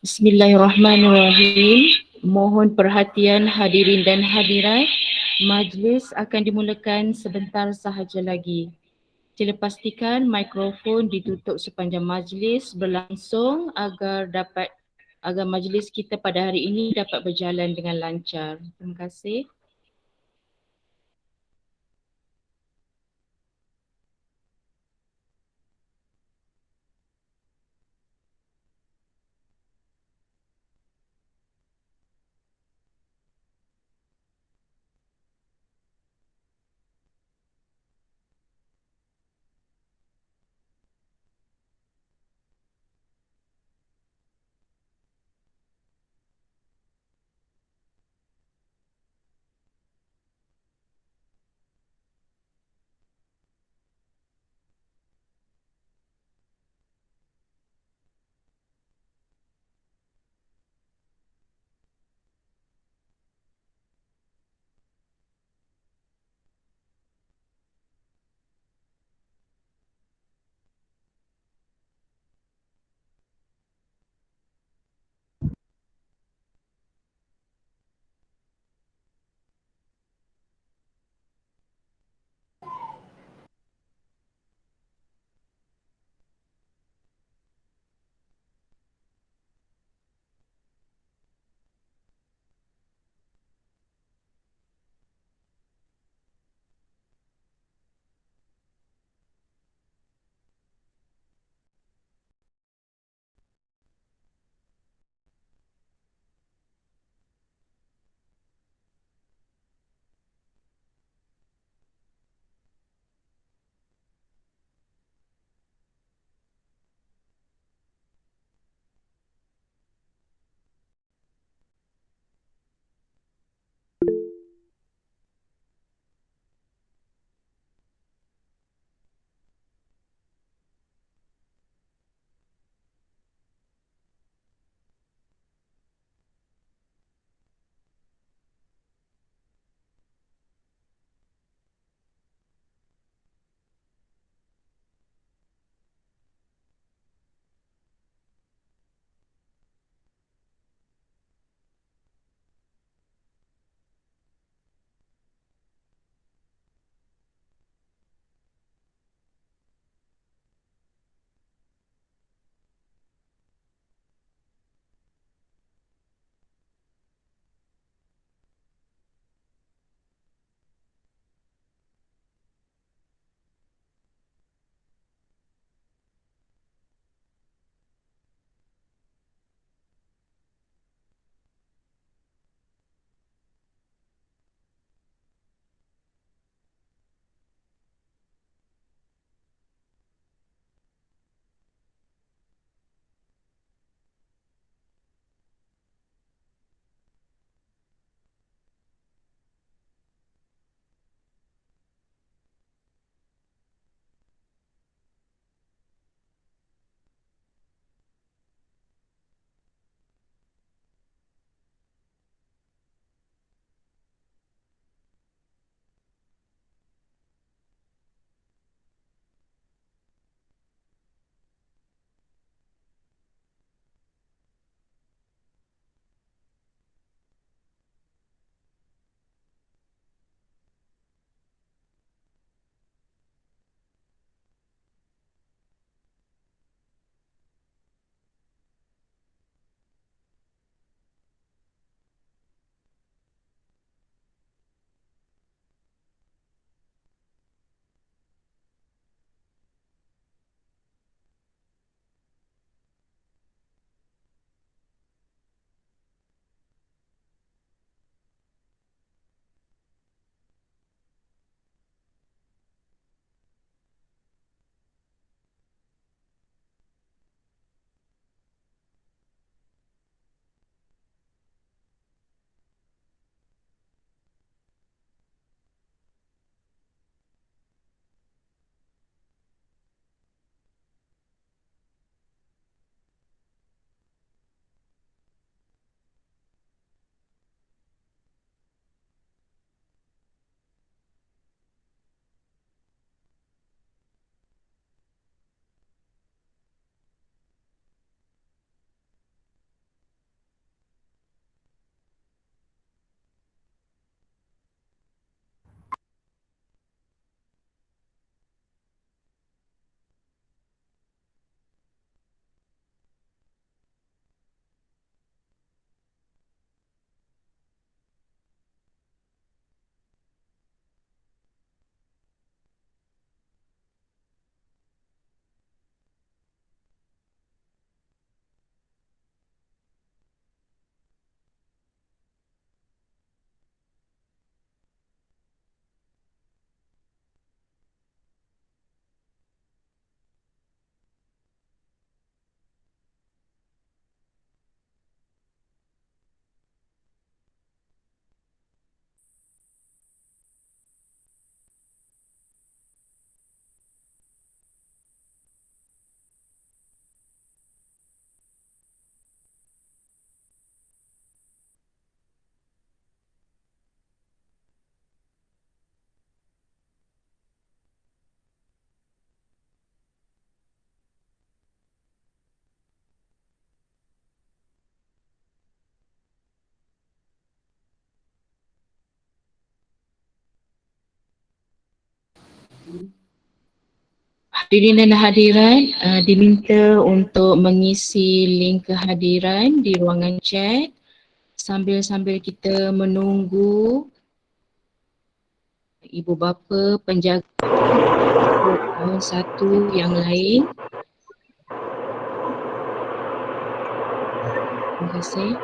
Bismillahirrahmanirrahim. Mohon perhatian hadirin dan hadirat. Majlis akan dimulakan sebentar sahaja lagi. Sila pastikan mikrofon ditutup sepanjang majlis berlangsung agar majlis kita pada hari ini dapat berjalan dengan lancar. Terima kasih. Hadirin dan hadirat diminta untuk mengisi link kehadiran di ruangan chat sambil-sambil kita menunggu ibu bapa penjaga tahun 1 yang lain. Terima kasih.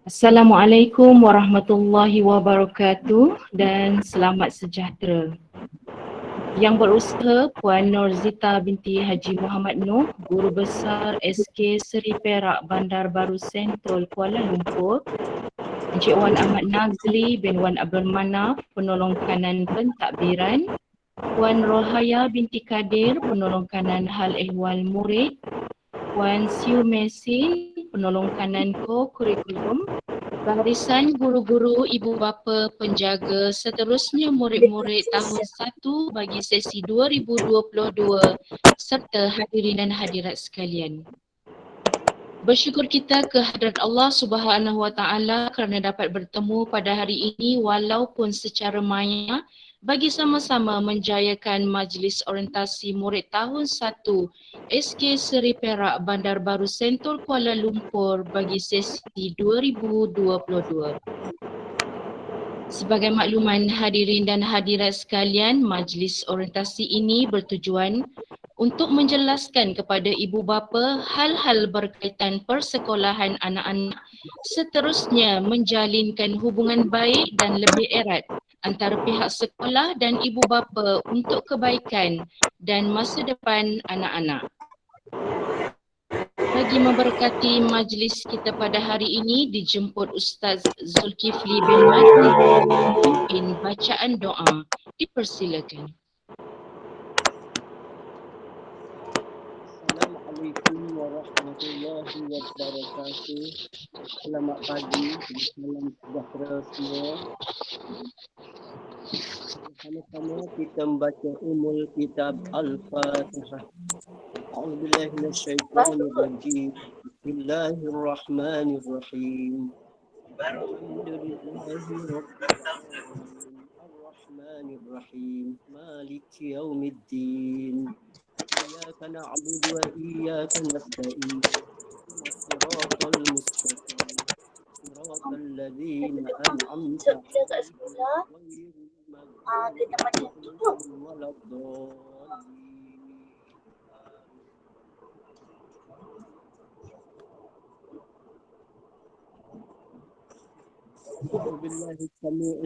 Assalamualaikum warahmatullahi wabarakatuh dan selamat sejahtera. Yang berusaha Puan Norzita binti Haji Muhammad Noh, Guru Besar SK Seri Perak Bandar Baru Sentul Kuala Lumpur, Encik Wan Ahmad Nazli bin Wan Abdul Manaf, Penolong Kanan Pentadbiran, Puan Rohaya binti Kadir, Penolong Kanan Hal Ehwal Murid, Puan Siu Mesin, Penolong Kanan Co-Kurikulum, barisan guru-guru, ibu bapa, penjaga, seterusnya murid-murid tahun 1 bagi sesi 2022 serta hadirin dan hadirat sekalian. Bersyukur kita ke hadrat Allah Subhanahu Wa Taala kerana dapat bertemu pada hari ini walaupun secara maya bagi sama-sama menjayakan majlis orientasi murid tahun 1 SK Seri Perak Bandar Baru Sentul Kuala Lumpur bagi sesi 2022. Sebagai makluman hadirin dan hadirat sekalian, majlis orientasi ini bertujuan untuk menjelaskan kepada ibu bapa hal-hal berkaitan persekolahan anak-anak, seterusnya menjalinkan hubungan baik dan lebih erat antara pihak sekolah dan ibu bapa untuk kebaikan dan masa depan anak-anak. Bagi memberkati majlis kita pada hari ini dijemput Ustaz Zulkifli bin Majid memimpin bacaan doa. Dipersilakan. Assalamualaikum warahmatullahi wabarakatuh. Selamat pagi, salam sejahtera semua. Sama-sama kita membaca umul kitab Al-Fatihah. A'udzubillahi minasyaitonir rajim. Bismillahirrahmanirrahim. Alhamdulillahi rabbil alamin. Ar-Rahmanir-Rahim. Maliki yaumiddin. إياك نعبد وإياك نستعين الصراط المستقيم صراط الذين أنعمت عليهم غير المغضوب عليهم ولا الضالين. أعوذ بالله السميع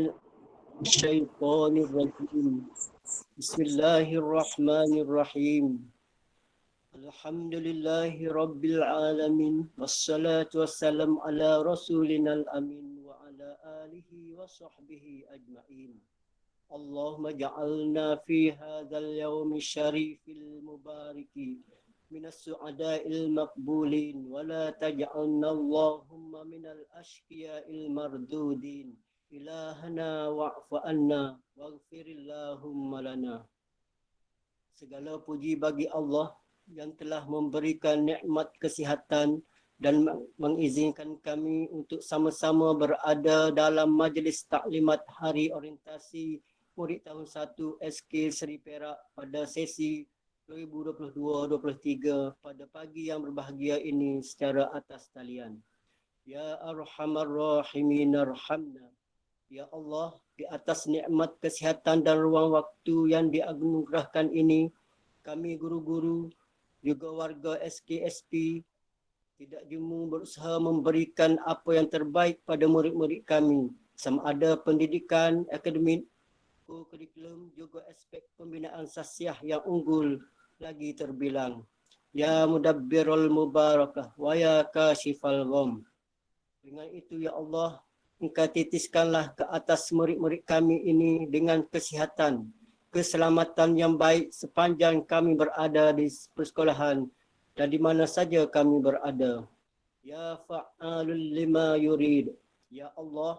الشيطان الرجيم. بسم الله الرحمن الرحيم. Alhamdulillahi Rabbil Alamin. Wassalatu wassalam ala Rasulina al-Amin wa ala alihi wa sahbihi ajma'in. Allahumma ja'alna fi hadzal yawmi syarifil mubariki minas su'ada'il maqbulin wa la taj'alna Allahumma minal ashqiya'il mardudin. Ilahana wa'fu anna waghfirillahumma lana. Segala puji bagi Allah yang telah memberikan nikmat kesihatan dan mengizinkan kami untuk sama-sama berada dalam majlis taklimat Hari Orientasi Murid Tahun 1 SK Seri Perak pada sesi 2022-23 pada pagi yang berbahagia ini secara atas talian. Ya Arhamar Rahimin arhamna. Ya Allah, di atas nikmat kesihatan dan ruang waktu yang dianugerahkan ini, kami guru-guru juga warga SKSP tidak jemu berusaha memberikan apa yang terbaik pada murid-murid kami, sama ada pendidikan, akademik, kurikulum, juga aspek pembinaan sasiah yang unggul lagi terbilang. Ya Mudabbirul Mubarakah wa ya Kashifal Gham. Dengan itu ya Allah, Engkau titiskanlah ke atas murid-murid kami ini dengan kesihatan, keselamatan yang baik sepanjang kami berada di persekolahan dan di mana saja kami berada. Ya Fa'alul lima yurid. Ya Allah,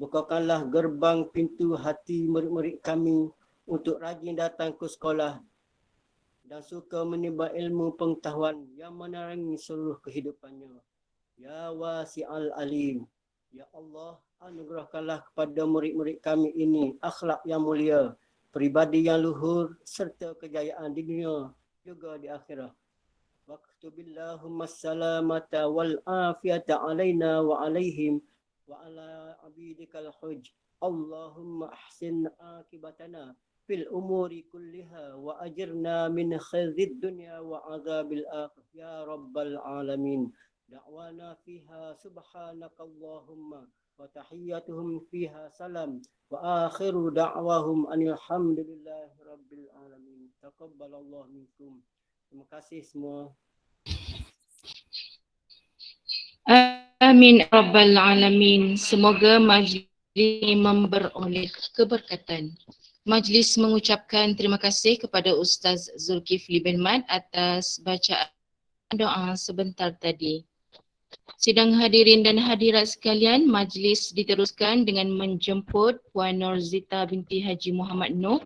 bukakanlah gerbang pintu hati murid-murid kami untuk rajin datang ke sekolah dan suka menimba ilmu pengetahuan yang menerangi seluruh kehidupannya. Ya Wasi'al Alim. Ya Allah, anugerahkanlah kepada murid-murid kami ini akhlak yang mulia, pribadi yang luhur serta kejayaan di dunia juga di akhirat. Waqtubillahumma salamata wal afiyata alaina wa alaihim wa ala abidikal huj. Allahumma ahsin akibatana fil umuri kulliha wa ajirna min khairid dunya wa azabil akhirah ya rabbal alamin. da'wana fiha subhanakallahumma wa tahiyyatuhum fiha salam wa akhiru da'wahum alhamdulillahi rabbil alamin. Taqabbalallahu minkum. Terima kasih semua. Amin Rabbal Alamin. Semoga majlis ini memperoleh keberkatan. Majlis mengucapkan terima kasih kepada Ustaz Zulkifli bin Mat atas bacaan doa sebentar tadi. Sidang hadirin dan hadirat sekalian, majlis diteruskan dengan menjemput Puan Norzita binti Haji Muhammad Noh,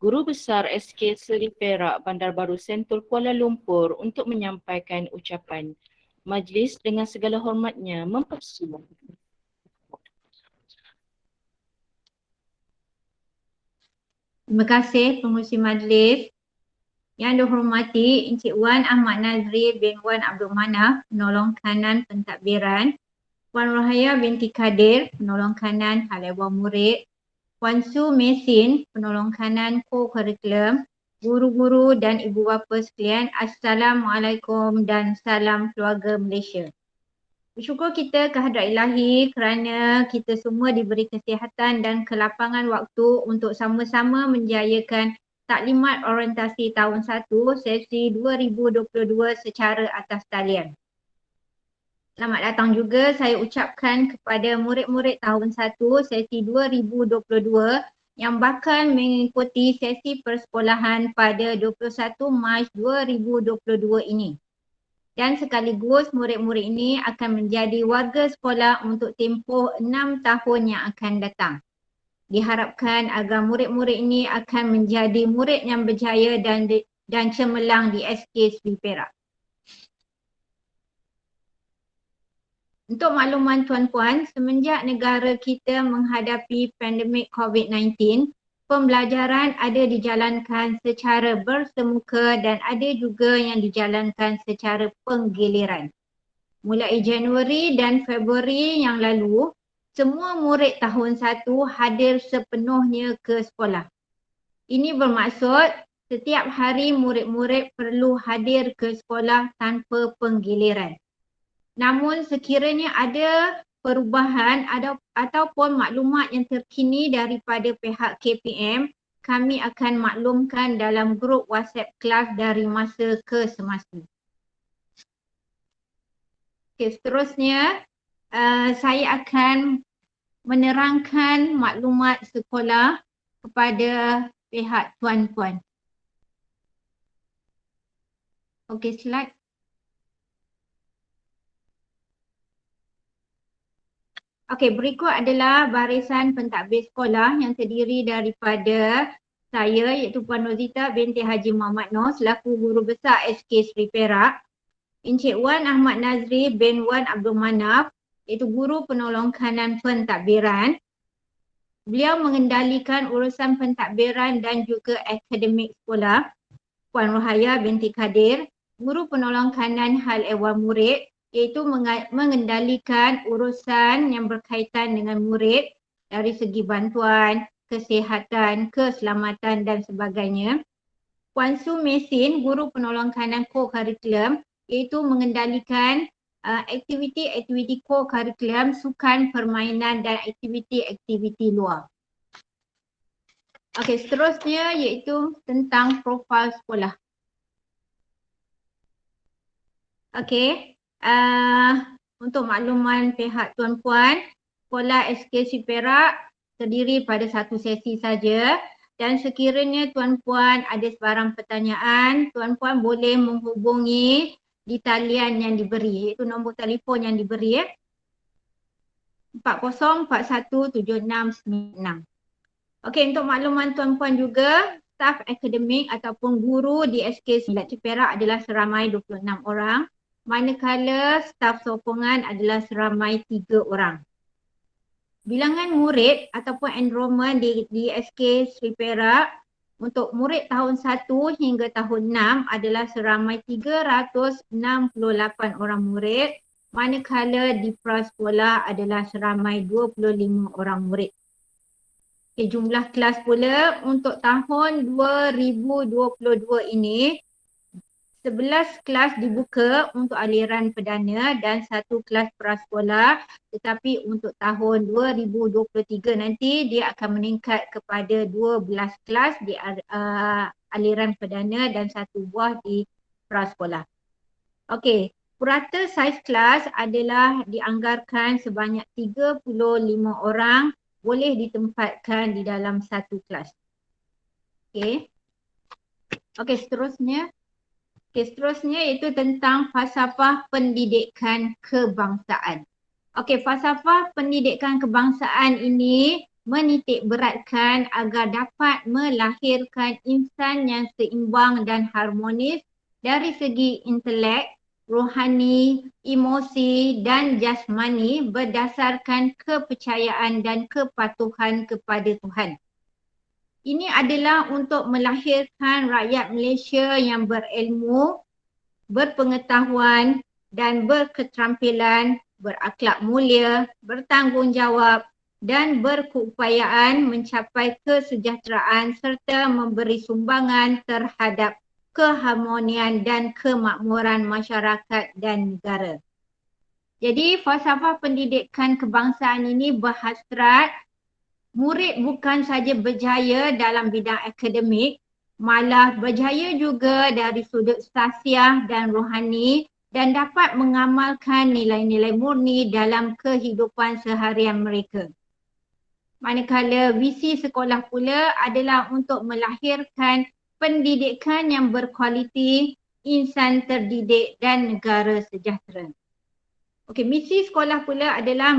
Guru Besar SK Seri Perak Bandar Baru Sentul Kuala Lumpur untuk menyampaikan ucapan. Majlis dengan segala hormatnya mempersilakan. Terima kasih pengurusi majlis. Yang dihormati Encik Wan Ahmad Nazri bin Wan Abdul Manaf, penolong kanan pentadbiran, Puan Rohaya binti Kadir, penolong kanan hal ehwal murid, Puan Su Mesin, penolong kanan co-curriculum, guru-guru dan ibu bapa sekalian, Assalamualaikum dan salam keluarga Malaysia. Bersyukur kita kehadrat ilahi kerana kita semua diberi kesihatan dan kelapangan waktu untuk sama-sama menjayakan taklimat orientasi tahun 1 sesi 2022 secara atas talian. Selamat datang juga saya ucapkan kepada murid-murid tahun 1 sesi 2022 yang bakal mengikuti sesi persekolahan pada 21 Mac 2022 ini. Dan sekaligus murid-murid ini akan menjadi warga sekolah untuk tempoh 6 tahun yang akan datang. Diharapkan agar murid-murid ini akan menjadi murid yang berjaya dan cemerlang di SK Seri Perak. Untuk makluman tuan-puan, semenjak negara kita menghadapi pandemik COVID-19, pembelajaran ada dijalankan secara bersemuka dan ada juga yang dijalankan secara penggiliran. Mulai Januari dan Februari yang lalu, semua murid tahun 1 hadir sepenuhnya ke sekolah. Ini bermaksud setiap hari murid-murid perlu hadir ke sekolah tanpa penggiliran. Namun sekiranya ada perubahan ataupun maklumat yang terkini daripada pihak KPM, kami akan maklumkan dalam grup WhatsApp kelas dari masa ke semasa. Okay, seterusnya saya akan menerangkan maklumat sekolah kepada pihak tuan-puan. Okey, slide. Okey, berikut adalah barisan pentadbir sekolah yang terdiri daripada saya iaitu Puan Norzita binti Haji Muhammad Noh selaku Guru Besar SK Seri Perak, Encik Wan Ahmad Nazri bin Wan Abdul Manaf iaitu Guru Penolong Kanan Pentadbiran. Beliau mengendalikan urusan pentadbiran dan juga akademik sekolah. Puan Rohaya binti Kadir, Guru Penolong Kanan Hal Ehwal Murid iaitu mengendalikan urusan yang berkaitan dengan murid dari segi bantuan, kesihatan, keselamatan dan sebagainya. Puan Su Mesin, Guru Penolong Kanan Co-Curriculum iaitu mengendalikan aktiviti-aktiviti co-curriculum, sukan, permainan dan aktiviti-aktiviti luar. Okey, seterusnya iaitu tentang profil sekolah. Okey, untuk makluman pihak tuan-puan, sekolah SK Seri Perak terdiri pada satu sesi saja dan sekiranya tuan-puan ada sebarang pertanyaan, tuan-puan boleh menghubungi di talian yang diberi, iaitu nombor telefon yang diberi 40417696. Okey, untuk makluman tuan-puan juga, staf akademik ataupun guru di SK Seri Perak adalah seramai 26 orang. Manakala staf sokongan adalah seramai 3 orang. Bilangan murid ataupun enrolment di SK Seri Perak untuk murid tahun 1 hingga tahun 6 adalah seramai 368 orang murid, manakala di prasekolah adalah seramai 25 orang murid. Okay, jumlah kelas pula untuk tahun 2022 ini 11 kelas dibuka untuk aliran perdana dan 1 kelas prasekolah, tetapi untuk tahun 2023 nanti dia akan meningkat kepada 12 kelas di aliran perdana dan 1 buah di prasekolah. Okey, purata saiz kelas adalah dianggarkan sebanyak 35 orang boleh ditempatkan di dalam satu kelas. Okey. Okey, seterusnya iaitu tentang falsafah pendidikan kebangsaan. Okey, falsafah pendidikan kebangsaan ini menitik beratkan agar dapat melahirkan insan yang seimbang dan harmonis dari segi intelek, rohani, emosi dan jasmani berdasarkan kepercayaan dan kepatuhan kepada Tuhan. Ini adalah untuk melahirkan rakyat Malaysia yang berilmu, berpengetahuan dan berketerampilan, berakhlak mulia, bertanggungjawab dan berkeupayaan mencapai kesejahteraan serta memberi sumbangan terhadap keharmonian dan kemakmuran masyarakat dan negara. Jadi falsafah pendidikan kebangsaan ini berhasrat murid bukan saja berjaya dalam bidang akademik, malah berjaya juga dari sudut sahsiah dan rohani dan dapat mengamalkan nilai-nilai murni dalam kehidupan seharian mereka. Manakala visi sekolah pula adalah untuk melahirkan pendidikan yang berkualiti, insan terdidik dan negara sejahtera. Okey, misi sekolah pula adalah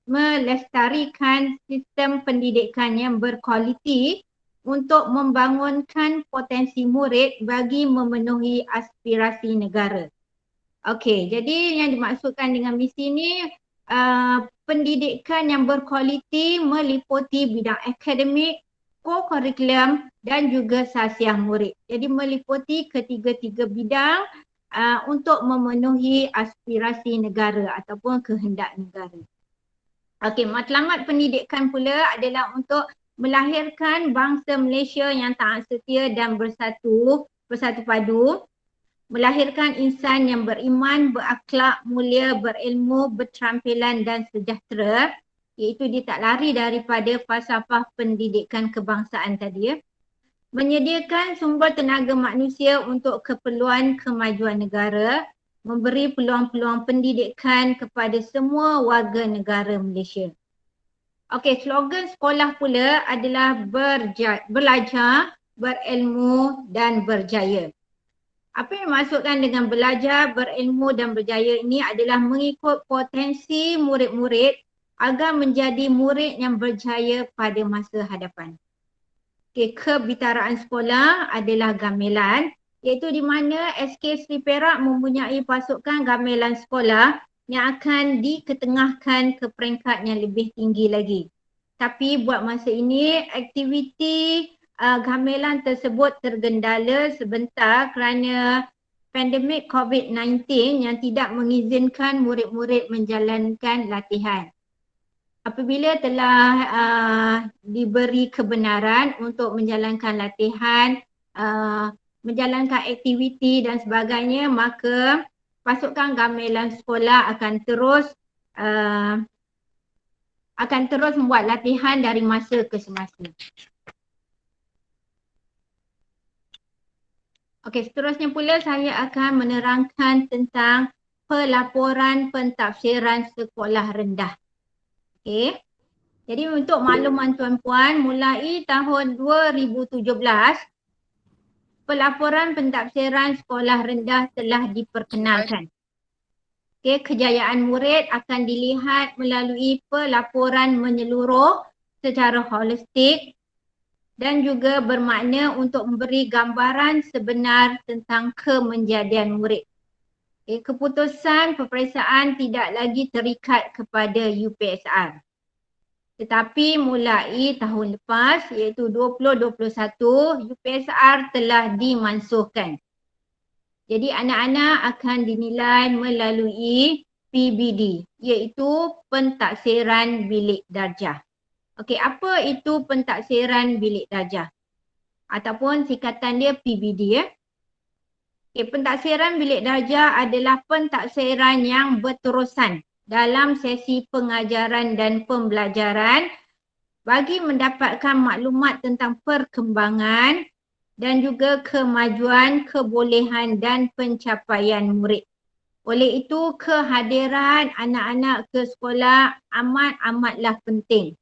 melestarikan sistem pendidikan yang berkualiti untuk membangunkan potensi murid bagi memenuhi aspirasi negara. Okey, jadi yang dimaksudkan dengan misi ini pendidikan yang berkualiti meliputi bidang akademik, co-curriculum dan juga sahsiah murid. Jadi meliputi ketiga-tiga bidang untuk memenuhi aspirasi negara ataupun kehendak negara. Okey, matlamat pendidikan pula adalah untuk melahirkan bangsa Malaysia yang taat setia dan bersatu padu, melahirkan insan yang beriman, berakhlak mulia, berilmu, berterampilan dan sejahtera, iaitu dia tak lari daripada falsafah pendidikan kebangsaan tadi. Menyediakan sumber tenaga manusia untuk keperluan kemajuan negara, memberi peluang-peluang pendidikan kepada semua warga negara Malaysia. Okey, slogan sekolah pula adalah belajar, berilmu dan berjaya. Apa yang dimaksudkan dengan belajar, berilmu dan berjaya ini adalah mengikut potensi murid-murid agar menjadi murid yang berjaya pada masa hadapan. Okay, kebitaraan sekolah adalah gamelan, iaitu di mana SK Seri Perak mempunyai pasukan gamelan sekolah yang akan diketengahkan ke peringkat yang lebih tinggi lagi. Tapi buat masa ini aktiviti gamelan tersebut tergendala sebentar kerana pandemik COVID-19 yang tidak mengizinkan murid-murid menjalankan latihan. Apabila telah diberi kebenaran untuk menjalankan latihan, menjalankan aktiviti dan sebagainya, maka pasukan gamelan sekolah akan terus membuat latihan dari masa ke semasa. Okey, seterusnya pula saya akan menerangkan tentang pelaporan pentafsiran sekolah rendah. Okey. Jadi untuk makluman tuan-puan, mulai tahun 2017, pelaporan pentafsiran sekolah rendah telah diperkenalkan. Okey, kejayaan murid akan dilihat melalui pelaporan menyeluruh secara holistik dan juga bermakna untuk memberi gambaran sebenar tentang kemenjadian murid. Okay, keputusan peperiksaan tidak lagi terikat kepada UPSR. Tetapi mulai tahun lepas iaitu 2021, UPSR telah dimansuhkan. Jadi anak-anak akan dinilai melalui PBD iaitu pentaksiran bilik darjah. Okey, apa itu pentaksiran bilik darjah? Ataupun singkatan dia PBD ya. Pentaksiran bilik darjah adalah pentaksiran yang berterusan dalam sesi pengajaran dan pembelajaran bagi mendapatkan maklumat tentang perkembangan dan juga kemajuan, kebolehan dan pencapaian murid. Oleh itu, kehadiran anak-anak ke sekolah amatlah penting.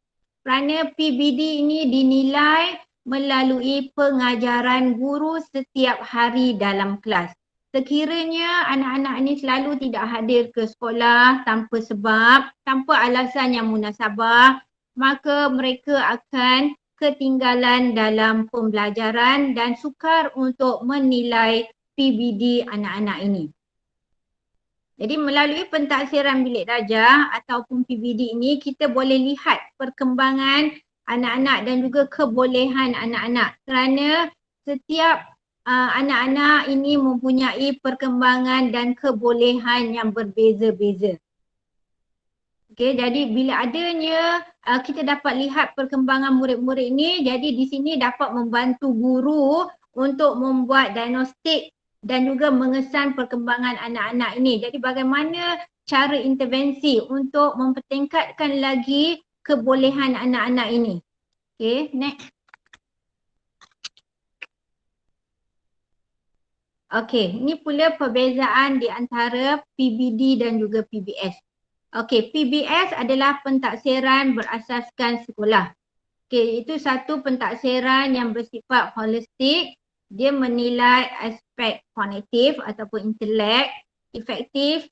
Kerana PBD ini dinilai melalui pengajaran guru setiap hari dalam kelas. Sekiranya anak-anak ini selalu tidak hadir ke sekolah tanpa sebab, tanpa alasan yang munasabah, maka mereka akan ketinggalan dalam pembelajaran dan sukar untuk menilai PBD anak-anak ini. Jadi melalui pentaksiran bilik darjah ataupun PBD ini kita boleh lihat perkembangan anak-anak dan juga kebolehan anak-anak kerana setiap anak-anak ini mempunyai perkembangan dan kebolehan yang berbeza-beza. Okey, jadi bila adanya kita dapat lihat perkembangan murid-murid ini, jadi di sini dapat membantu guru untuk membuat diagnostik dan juga mengesan perkembangan anak-anak ini. Jadi bagaimana cara intervensi untuk mempertingkatkan lagi kebolehan anak-anak ini. Okay, next. Okay, ini pula perbezaan di antara PBD dan juga PBS. Okay, PBS adalah pentaksiran berasaskan sekolah. Okay, itu satu pentaksiran yang bersifat holistik. Dia menilai aspek kognitif ataupun intelek, efektif,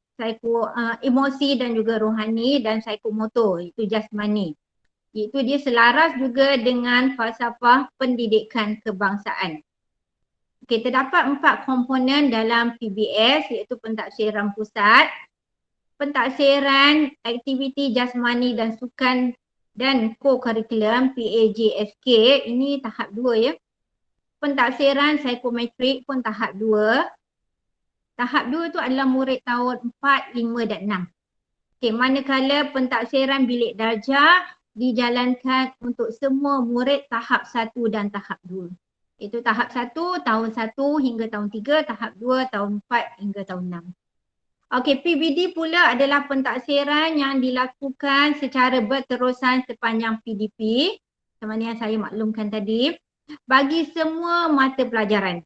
emosi dan juga rohani dan psikomotor, itu jasmani. Itu dia selaras juga dengan falsafah pendidikan kebangsaan. Okay, terdapat 4 komponen dalam PBS iaitu pentaksiran pusat, pentaksiran aktiviti jasmani dan sukan dan co-curriculum PAJSK, ini tahap 2 ya. Pentaksiran psikometrik pun tahap 2. Tahap 2 tu adalah murid tahun 4, 5 dan 6. Okay, manakala pentaksiran bilik darjah dijalankan untuk semua murid tahap 1 dan tahap 2. Itu tahap 1 tahun 1 hingga tahun 3, tahap 2 tahun 4 hingga tahun 6. Okey, PBD pula adalah pentaksiran yang dilakukan secara berterusan sepanjang PDP, seperti yang saya maklumkan tadi, bagi semua mata pelajaran.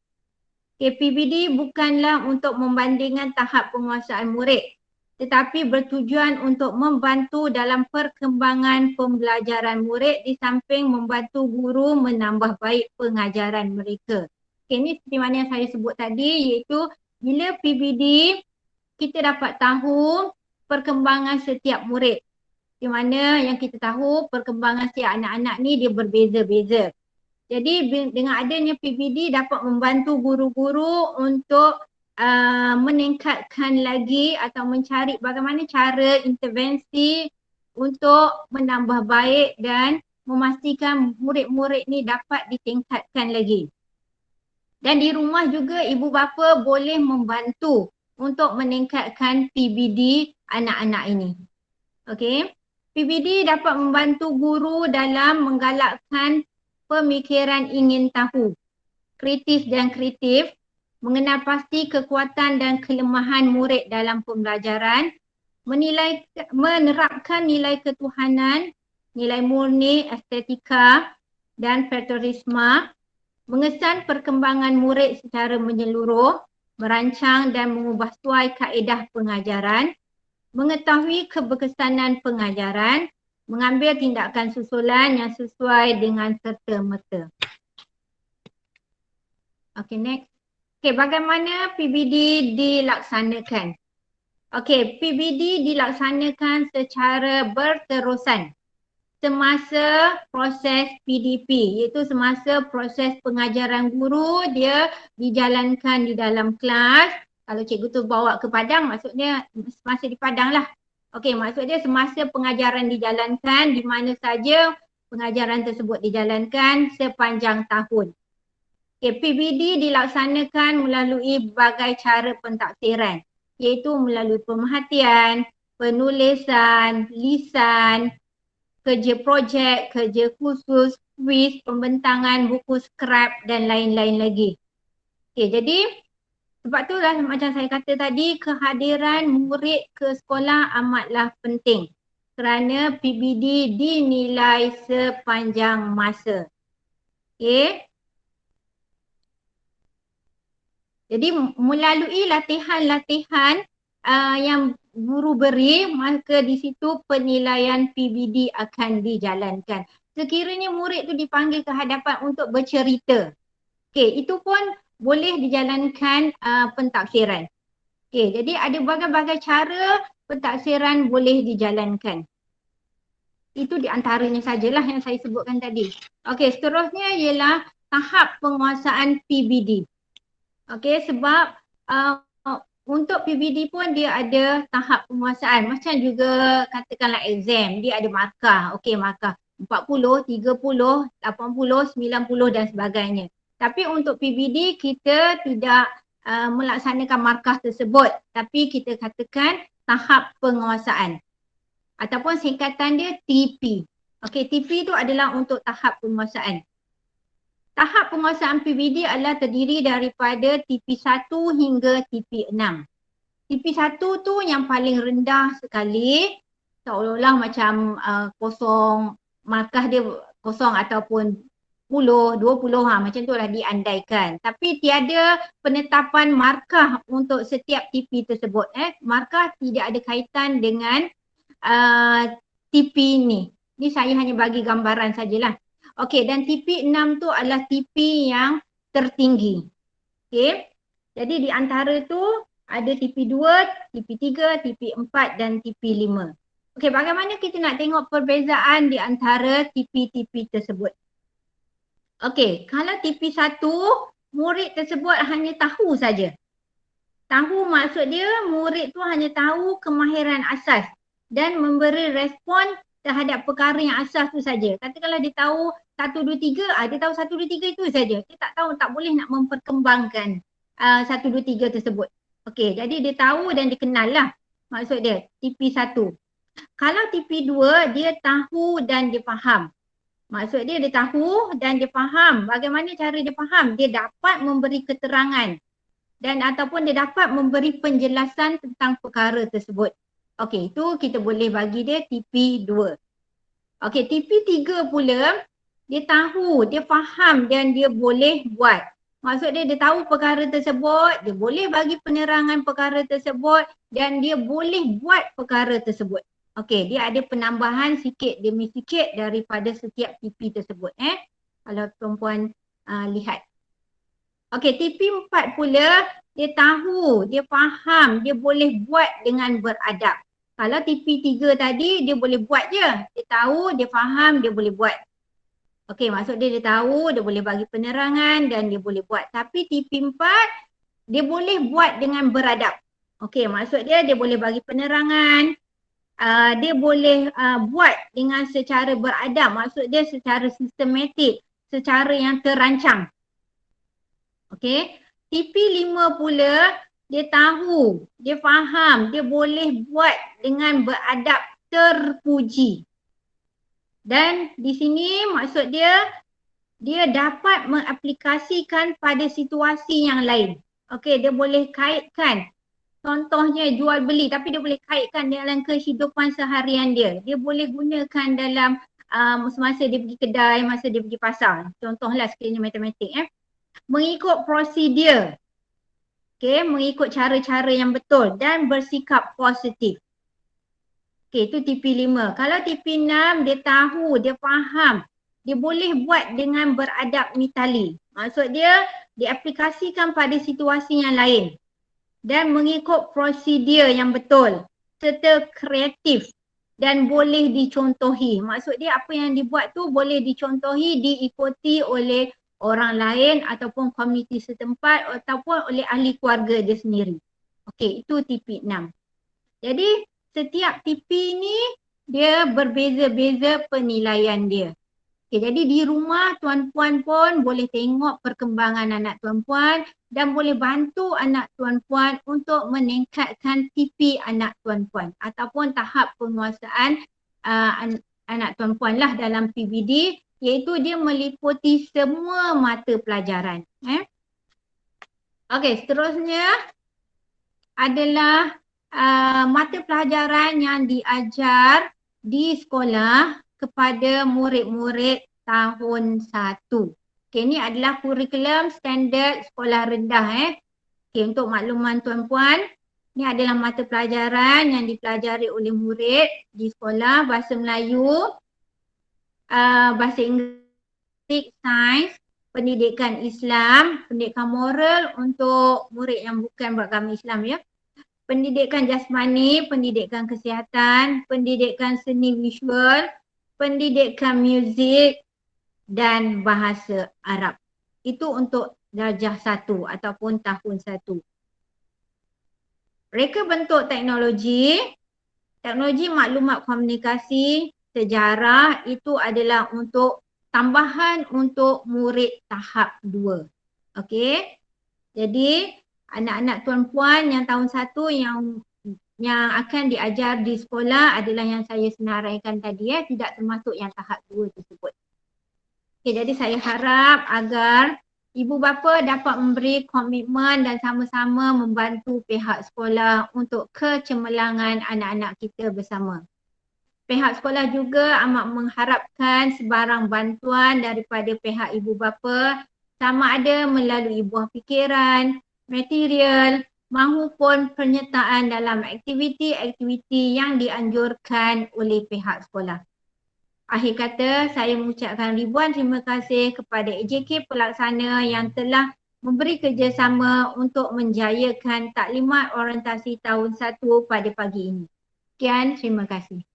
PBD bukanlah untuk membandingkan tahap penguasaan murid, tetapi bertujuan untuk membantu dalam perkembangan pembelajaran murid di samping membantu guru menambah baik pengajaran mereka. Ini seperti mana yang saya sebut tadi, iaitu bila PBD kita dapat tahu perkembangan setiap murid. Di mana yang kita tahu perkembangan setiap anak-anak ni dia berbeza-beza. Jadi dengan adanya PBD dapat membantu guru-guru untuk meningkatkan lagi atau mencari bagaimana cara intervensi untuk menambah baik dan memastikan murid-murid ni dapat ditingkatkan lagi. Dan di rumah juga ibu bapa boleh membantu untuk meningkatkan PBD anak-anak ini. Okey. PBD dapat membantu guru dalam menggalakkan pemikiran ingin tahu, kritis dan kreatif, mengenal pasti kekuatan dan kelemahan murid dalam pembelajaran, menerapkan nilai ketuhanan, nilai murni, estetika dan patriotisme, mengesan perkembangan murid secara menyeluruh, merancang dan mengubah tuai kaedah pengajaran, mengetahui keberkesanan pengajaran, mengambil tindakan susulan yang sesuai dengan serta-merta. Okay, next. Okay, bagaimana PBD dilaksanakan? Okay, PBD dilaksanakan secara berterusan semasa proses PDP, iaitu semasa proses pengajaran guru dia dijalankan di dalam kelas. Kalau cikgu tu bawa ke Padang, maksudnya masa di Padang lah. Okey, maksudnya semasa pengajaran dijalankan di mana saja pengajaran tersebut dijalankan sepanjang tahun. Okey, PBD dilaksanakan melalui berbagai cara pentaksiran, iaitu melalui pemerhatian, penulisan, lisan, kerja projek, kerja khusus, kuis, pembentangan buku skrap dan lain-lain lagi. Okey, jadi Sebab tu lah macam saya kata tadi, kehadiran murid ke sekolah amatlah penting. Kerana PBD dinilai sepanjang masa. Okey. Jadi melalui latihan-latihan yang guru beri, maka di situ penilaian PBD akan dijalankan. Sekiranya murid tu dipanggil ke hadapan untuk bercerita, okey, itu pun boleh dijalankan pentafsiran. Okey, jadi ada berbagai cara pentafsiran boleh dijalankan. Itu di antaranya sajalah yang saya sebutkan tadi. Okey, seterusnya ialah tahap penguasaan PBD. Okey, sebab untuk PBD pun dia ada tahap penguasaan. Macam juga katakanlah exam, dia ada markah. Okey, markah 40, 30, 80, 90 dan sebagainya. Tapi untuk PBD kita tidak melaksanakan markah tersebut, tapi kita katakan tahap penguasaan ataupun singkatan dia TP. Okey, TP itu adalah untuk tahap penguasaan. Tahap penguasaan PBD adalah terdiri daripada TP1 hingga TP6. TP1 tu yang paling rendah sekali, seolah-olah macam kosong, markah dia kosong ataupun 10, 20 macam tu lah diandaikan. Tapi tiada penetapan markah untuk setiap TP tersebut. Markah tidak ada kaitan dengan TP ni. Ni saya hanya bagi gambaran sajalah. Okey, dan TP6 tu adalah TP yang tertinggi. Okey. Jadi di antara tu ada TP2, TP3, TP4 dan TP5. Okey, bagaimana kita nak tengok perbezaan di antara TP-TP tersebut? Okey, kalau TP1, murid tersebut hanya tahu saja. Tahu maksud dia murid tu hanya tahu kemahiran asas dan memberi respon terhadap perkara yang asas tu saja. Katakanlah dia tahu 1, 2, 3, dia tahu 1, 2, 3 itu saja. Dia tak tahu, tak boleh nak memperkembangkan 1, 2, 3 tersebut. Okey, jadi dia tahu dan dia kenal lah maksud dia, TP1. Kalau TP2, dia tahu dan dia faham. Maksud dia tahu dan dia faham. Bagaimana cara dia faham? Dia dapat memberi keterangan dan ataupun dia dapat memberi penjelasan tentang perkara tersebut. Okey, itu kita boleh bagi dia TP2. Okey, TP3 pula, dia tahu, dia faham dan dia boleh buat. Maksud dia tahu perkara tersebut, dia boleh bagi penerangan perkara tersebut dan dia boleh buat perkara tersebut. Okey, dia ada penambahan sikit demi sikit daripada setiap TP tersebut. Kalau tuan-puan lihat. Okey, TP4 pula, dia tahu, dia faham, dia boleh buat dengan beradab. Kalau TP3 tadi, dia boleh buat je. Dia tahu, dia faham, dia boleh buat. Okey, maksud dia tahu, dia boleh bagi penerangan dan dia boleh buat. Tapi TP4, dia boleh buat dengan beradab. Okey, maksud dia boleh bagi penerangan, dia boleh buat dengan secara beradab. Maksud dia secara sistematik, secara yang terancang. Okey, TP5 pula, dia tahu, dia faham, dia boleh buat dengan beradab terpuji. Dan di sini maksud dia dapat mengaplikasikan pada situasi yang lain. Okey, dia boleh kaitkan. Contohnya jual beli, tapi dia boleh kaitkan dalam kehidupan seharian dia. Dia boleh gunakan dalam semasa dia pergi kedai, masa dia pergi pasar. Contohlah sekiranya matematik. Mengikut prosedur. Okey, mengikut cara-cara yang betul dan bersikap positif. Okey, itu TP5. Kalau TP6, dia tahu, dia faham, dia boleh buat dengan beradab mitali. Maksud dia, diaplikasikan pada situasi yang lain dan mengikut prosedur yang betul serta kreatif dan boleh dicontohi. Maksud dia apa yang dibuat tu boleh dicontohi, diikuti oleh orang lain ataupun komuniti setempat ataupun oleh ahli keluarga dia sendiri. Okey, itu TP6. Jadi setiap TP ni dia berbeza-beza penilaian dia. Okay, jadi di rumah tuan-puan pun boleh tengok perkembangan anak tuan-puan dan boleh bantu anak tuan-puan untuk meningkatkan TP anak tuan-puan ataupun tahap penguasaan anak tuan-puan lah dalam PBD, iaitu dia meliputi semua mata pelajaran. Okey, seterusnya adalah mata pelajaran yang diajar di sekolah kepada murid-murid tahun 1. Okey, ini adalah kurikulum standard sekolah rendah. Okey, untuk makluman tuan-puan, ini adalah mata pelajaran yang dipelajari oleh murid di sekolah: bahasa Melayu, bahasa Inggeris, sains, pendidikan Islam, pendidikan moral untuk murid yang bukan beragama Islam ya. Pendidikan jasmani, pendidikan kesihatan, pendidikan seni visual, pendidikan muzik dan bahasa Arab. Itu untuk darjah 1 ataupun tahun 1. Reka bentuk teknologi maklumat komunikasi, sejarah itu adalah untuk tambahan untuk murid tahap 2. Okey. Jadi anak-anak tuan-puan yang tahun 1 yang akan diajar di sekolah adalah yang saya senaraikan tadi tidak termasuk yang tahap 2 tersebut. Okay, jadi saya harap agar ibu bapa dapat memberi komitmen dan sama-sama membantu pihak sekolah untuk kecemerlangan anak-anak kita bersama. Pihak sekolah juga amat mengharapkan sebarang bantuan daripada pihak ibu bapa, sama ada melalui buah fikiran, material maupun penyertaan dalam aktiviti-aktiviti yang dianjurkan oleh pihak sekolah. Akhir kata, saya mengucapkan ribuan terima kasih kepada AJK pelaksana yang telah memberi kerjasama untuk menjayakan taklimat orientasi tahun 1 pada pagi ini. Sekian, terima kasih.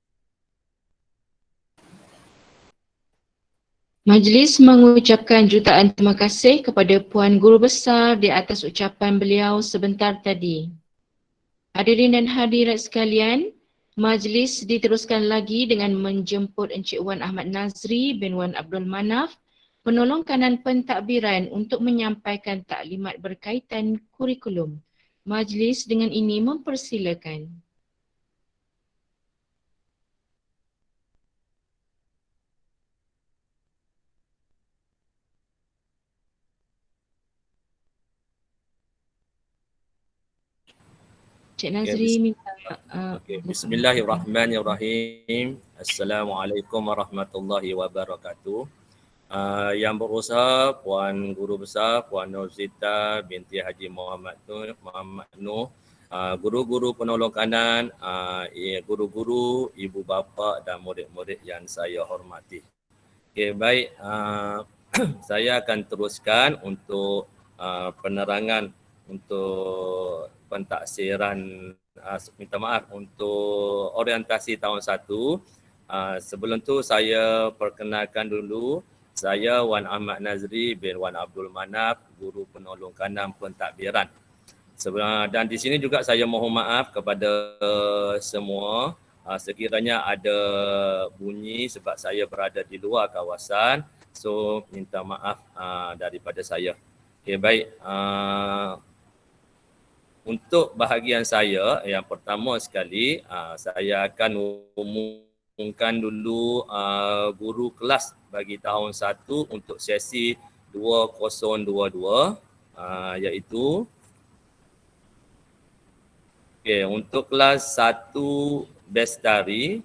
Majlis mengucapkan jutaan terima kasih kepada Puan Guru Besar di atas ucapan beliau sebentar tadi. Hadirin dan hadirat sekalian, majlis diteruskan lagi dengan menjemput Encik Wan Ahmad Nazri bin Wan Abdul Manaf, penolong kanan pentadbiran untuk menyampaikan taklimat berkaitan kurikulum. Majlis dengan ini mempersilakan. Cik Nazri minta Bismillahirrahmanirrahim. Assalamualaikum warahmatullahi wabarakatuh. Yang berusaha Puan Guru Besar Puan Nurzita binti Haji Muhammad Nuh, guru-guru penolong kanan, guru-guru, ibu bapa dan murid-murid yang saya hormati. Okey, baik, saya akan teruskan untuk penerangan untuk pentaksiran, minta maaf, untuk orientasi tahun 1. Sebelum tu saya perkenalkan dulu, saya Wan Ahmad Nazri bin Wan Abdul Manaf, guru penolong kanan pentadbiran. Dan di sini juga saya mohon maaf kepada semua sekiranya ada bunyi sebab saya berada di luar kawasan, so minta maaf daripada saya. Okey, baik. Untuk bahagian saya, yang pertama sekali, saya akan umumkan dulu guru kelas bagi tahun 1 untuk sesi 2022, iaitu untuk kelas 1 Bestari,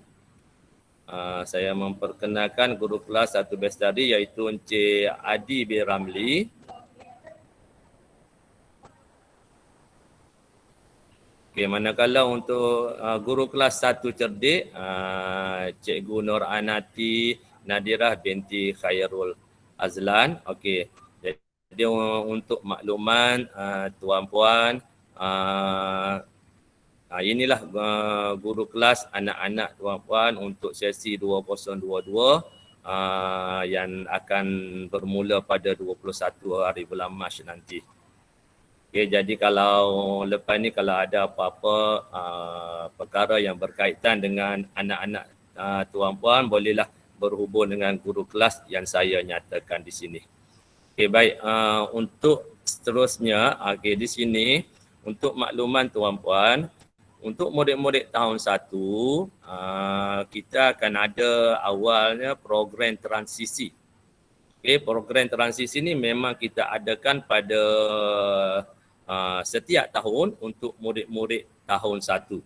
saya memperkenalkan guru kelas 1 Bestari iaitu Encik Adi bin Ramli. Manakala untuk guru kelas 1 cerdik, Cikgu Nur Anati Nadirah binti Khairul Azlan. Okey. Jadi untuk makluman tuan-puan, inilah guru kelas anak-anak tuan-puan untuk sesi 2022 yang akan bermula pada 21 hari bulan Mac nanti. Okay, jadi kalau lepas ni kalau ada apa-apa perkara yang berkaitan dengan anak-anak tuan-puan, bolehlah berhubung dengan guru kelas yang saya nyatakan di sini. Okay, baik. Untuk seterusnya, di sini untuk makluman tuan-puan, untuk murid-murid tahun 1, kita akan ada awalnya program transisi. Okay, program transisi ni memang kita adakan pada setiap tahun untuk murid-murid tahun 1.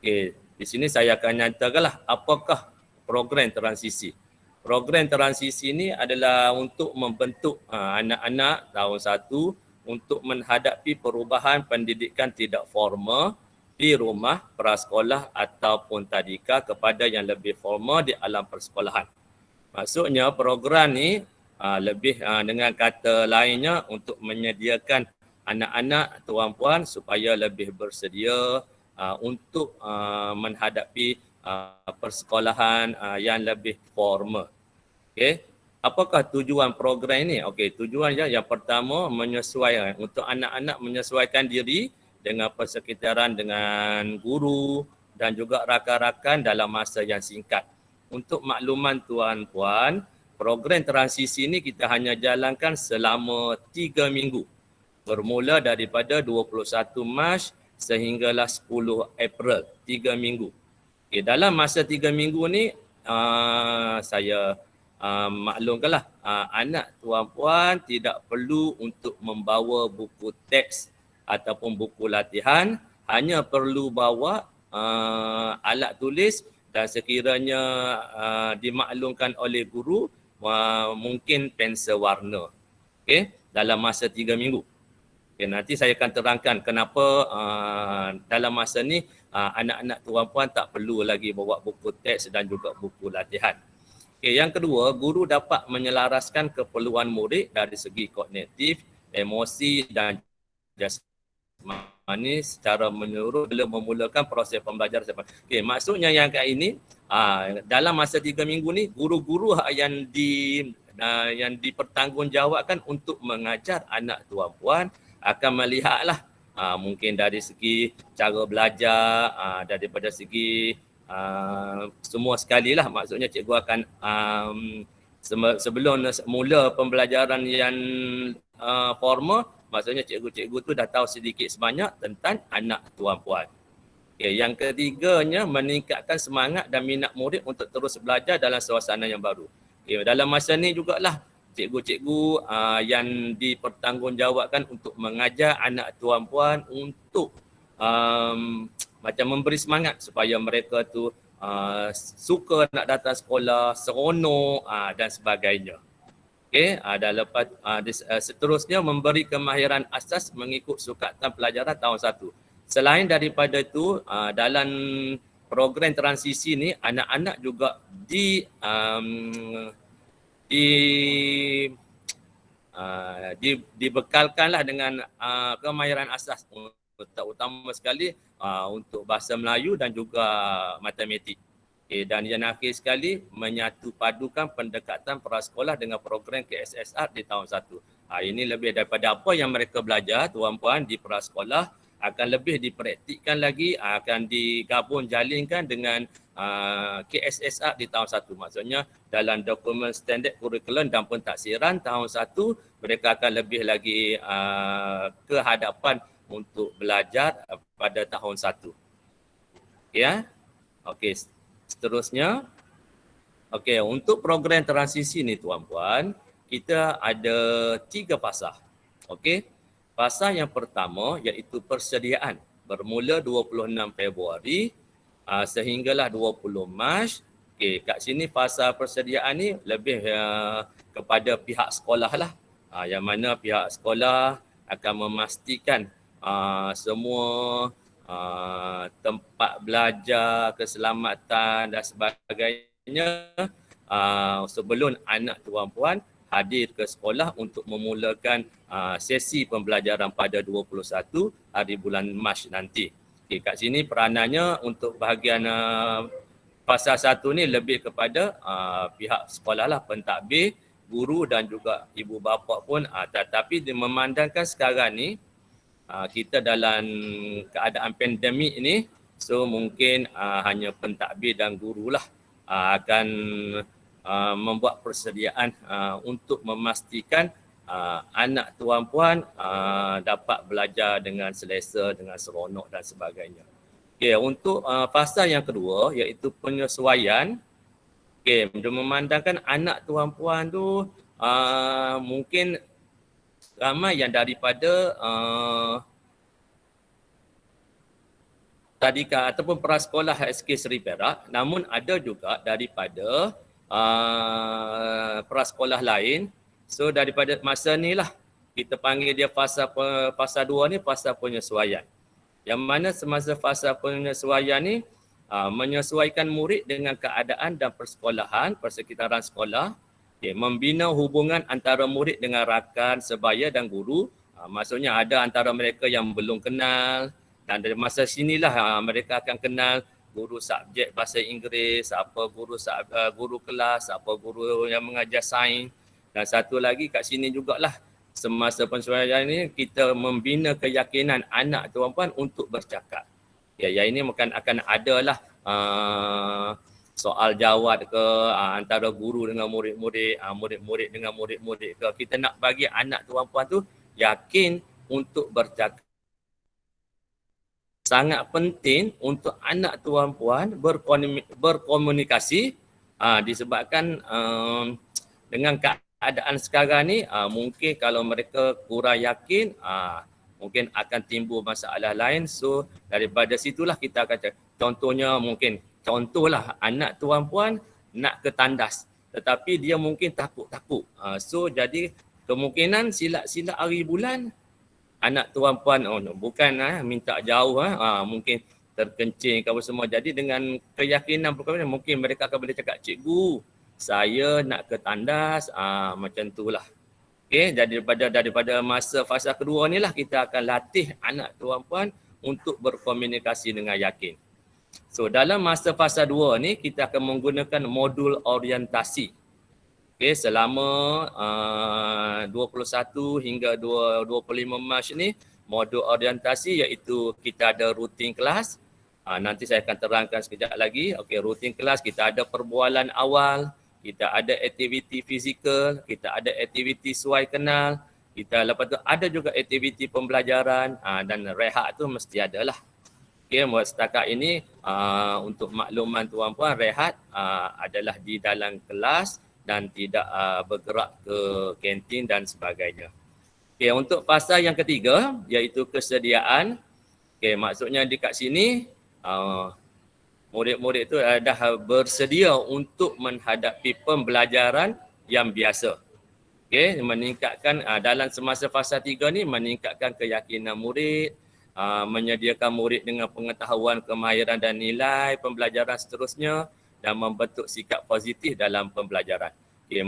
Okey, di sini saya akan nyatakanlah apakah program transisi. Program transisi ini adalah untuk membentuk anak-anak tahun 1 untuk menghadapi perubahan pendidikan tidak formal di rumah, prasekolah ataupun tadika kepada yang lebih formal di alam persekolahan. Maksudnya program ni lebih dengan kata lainnya untuk menyediakan anak-anak tuan-puan supaya lebih bersedia untuk menghadapi persekolahan yang lebih formal. Okey, apakah tujuan program ini? Okey, tujuannya yang pertama menyesuaikan untuk anak-anak menyesuaikan diri dengan persekitaran, dengan guru dan juga rakan-rakan dalam masa yang singkat. Untuk makluman tuan-puan, program transisi ini kita hanya jalankan selama 3 minggu. Bermula daripada 21 Mac sehinggalah 10 April, 3 minggu. Okay, dalam masa 3 minggu ni saya maklumkanlah anak tuan-puan tidak perlu untuk membawa buku teks ataupun buku latihan, hanya perlu bawa alat tulis dan sekiranya dimaklumkan oleh guru mungkin pensel warna. Okey, dalam masa 3 minggu. Okay, nanti saya akan terangkan kenapa dalam masa ni anak-anak tuan-puan tak perlu lagi bawa buku teks dan juga buku latihan. Okay, yang kedua, guru dapat menyelaraskan keperluan murid dari segi kognitif, emosi dan jasmani secara menyeluruh bila memulakan proses pembelajaran. Okay, maksudnya yang kat ini dalam masa 3 minggu ni guru-guru yang dipertanggungjawabkan untuk mengajar anak tuan-puan akan melihatlah mungkin dari segi cara belajar, daripada segi semua sekali lah, maksudnya cikgu akan sebelum mula pembelajaran yang formal, maksudnya cikgu-cikgu tu dah tahu sedikit sebanyak tentang anak tuan-puan. Okay, yang ketiganya meningkatkan semangat dan minat murid untuk terus belajar dalam suasana yang baru. Okay, dalam masa ni jugalah cikgu-cikgu yang dipertanggungjawabkan untuk mengajar anak tuan-puan untuk macam memberi semangat supaya mereka tu suka nak datang sekolah, seronok dan sebagainya. Okey, dan lepas seterusnya memberi kemahiran asas mengikut sukatan pelajaran tahun 1. Selain daripada itu, dalam program transisi ni anak-anak juga dibekalkanlah dengan kemahiran asas, terutama sekali untuk bahasa Melayu dan juga matematik. Okay, dan yang akhir sekali menyatu padukan pendekatan prasekolah dengan program KSSR di tahun 1. Ini lebih daripada apa yang mereka belajar tuan-puan di prasekolah akan lebih dipraktikkan lagi, akan digabung jalinkan dengan KSSR di tahun 1. Maksudnya dalam dokumen standard kurikulum dan pentaksiran tahun 1 mereka akan lebih lagi ke hadapan untuk belajar pada tahun 1. Ya. Okey, seterusnya. Okey, untuk program transisi ni tuan-puan, kita ada 3 fasa. Okey. Fasa yang pertama iaitu persediaan bermula 26 Februari sehinggalah 20 Mac. Okey, kat sini fasa persediaan ni lebih kepada pihak sekolah lah. Yang mana pihak sekolah akan memastikan semua tempat belajar, keselamatan dan sebagainya sebelum anak tuan-puan hadir ke sekolah untuk memulakan sesi pembelajaran pada 21 hari bulan Mac nanti. Okay, kat sini peranannya untuk bahagian fasa 1 ni lebih kepada pihak sekolah lah, pentadbir, guru dan juga ibu bapa pun. Tetapi memandangkan sekarang ni kita dalam keadaan pandemik ni, so mungkin hanya pentadbir dan guru lah akan membuat persediaan untuk memastikan anak tuan-puan dapat belajar dengan selesa, dengan seronok dan sebagainya. Okay, untuk fasa yang kedua iaitu penyesuaian. Okay, memandangkan anak tuan-puan tu mungkin ramai yang daripada tadika ataupun prasekolah HSK Seri Perak, namun ada juga daripada prasekolah lain. So daripada masa ni lah kita panggil dia fasa 2 ni fasa penyesuaian. Yang mana semasa fasa penyesuaian ni menyesuaikan murid dengan keadaan dan persekolahan, persekitaran sekolah, membina hubungan antara murid dengan rakan, sebaya dan guru. Maksudnya ada antara mereka yang belum kenal, dan dari masa sinilah mereka akan kenal guru subjek bahasa Inggeris, apa guru kelas, apa guru yang mengajar sains. Dan satu lagi kat sini jugalah semasa penyesuaian ini kita membina keyakinan anak tuan-puan untuk bercakap. Ya, yang ini akan adalah soal jawab ke antara guru dengan murid-murid, murid-murid dengan murid-murid ke. Kita nak bagi anak tuan-puan tu yakin untuk bercakap. Sangat penting untuk anak tuan-puan berkomunikasi disebabkan dengan keadaan sekarang ni mungkin kalau mereka kurang yakin mungkin akan timbul masalah lain. So daripada situlah kita akan cakap. Contohlah anak tuan-puan nak ke tandas tetapi dia mungkin takut-takut. So jadi kemungkinan silap-silap hari bulan anak tuan-puan bukan minta jauh mungkin terkencing apa semua. Jadi dengan keyakinan mungkin mereka akan boleh cakap, cikgu saya nak ke tandas, macam itulah. Okey, jadi daripada masa fasa kedua ni lah kita akan latih anak tuan-puan untuk berkomunikasi dengan yakin. So dalam masa fasa 2 ni kita akan menggunakan modul orientasi. Okey, selama 21 hingga 25 Mac ni modul orientasi iaitu kita ada rutin kelas. Nanti saya akan terangkan sekejap lagi. Okey, rutin kelas kita ada perbualan awal, kita ada aktiviti fizikal, kita ada aktiviti suai kenal, kita lepas tu ada juga aktiviti pembelajaran dan rehat tu mesti ada lah. Okay, buat setakat ini untuk makluman tuan-puan, rehat adalah di dalam kelas dan tidak bergerak ke kantin dan sebagainya. Okay, untuk fasa yang ketiga iaitu kesediaan. Okay, maksudnya di kat sini murid-murid itu dah bersedia untuk menghadapi pembelajaran yang biasa. Okay, meningkatkan dalam semasa fasa 3 ni meningkatkan keyakinan murid, menyediakan murid dengan pengetahuan, kemahiran dan nilai pembelajaran seterusnya dan membentuk sikap positif dalam pembelajaran. Okay,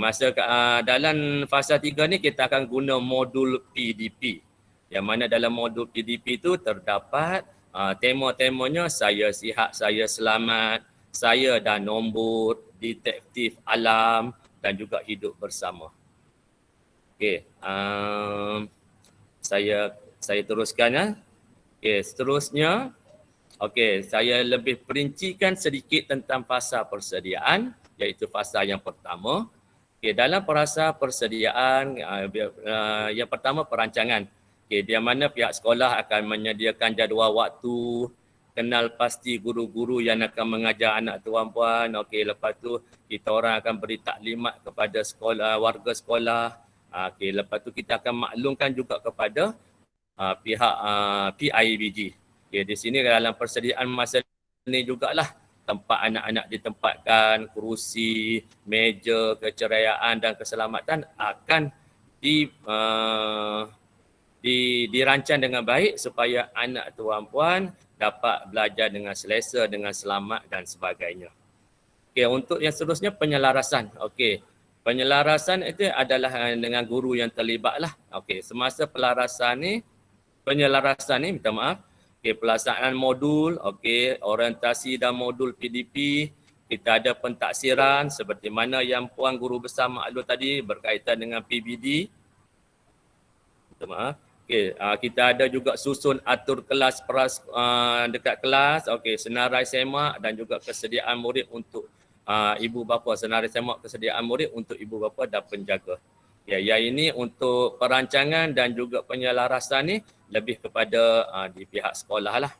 dalam fasa 3 ni kita akan guna modul PDP. Yang mana dalam modul PDP itu terdapat tema-temanya saya sihat, saya selamat, saya dan nombor, detektif alam dan juga hidup bersama. Okey, saya teruskan ya. Okey, seterusnya saya lebih perincikan sedikit tentang fasa persediaan iaitu fasa yang pertama. Okey, dalam fasa persediaan yang pertama perancangan. Okay, di mana pihak sekolah akan menyediakan jadual waktu, kenal pasti guru-guru yang akan mengajar anak tuan-puan. Okey, lepas tu kita orang akan beri taklimat kepada sekolah, warga sekolah. Okey, lepas tu kita akan maklumkan juga kepada pihak PIBG. Okey, di sini dalam persediaan masa ni jugalah tempat anak-anak ditempatkan, kerusi, meja, keceriaan dan keselamatan akan dirancang dengan baik supaya anak tuan-puan dapat belajar dengan selesa, dengan selamat dan sebagainya. Okey, untuk yang seterusnya penyelarasan. Okey, penyelarasan itu adalah dengan guru yang terlibatlah. Okey, semasa penyelarasan ni minta maaf. Okey, pelaksanaan modul, okey, orientasi dan modul PDP, kita ada pentaksiran seperti mana yang puan guru besar maklum tadi berkaitan dengan PBD. Minta maaf. Okey, kita ada juga susun atur kelas dekat kelas, okey, senarai semak dan juga kesediaan murid untuk ibu bapa, senarai semak kesediaan murid untuk ibu bapa dan penjaga. Ya, yang ini untuk perancangan dan juga penyelarasan ni lebih kepada di pihak sekolah lah.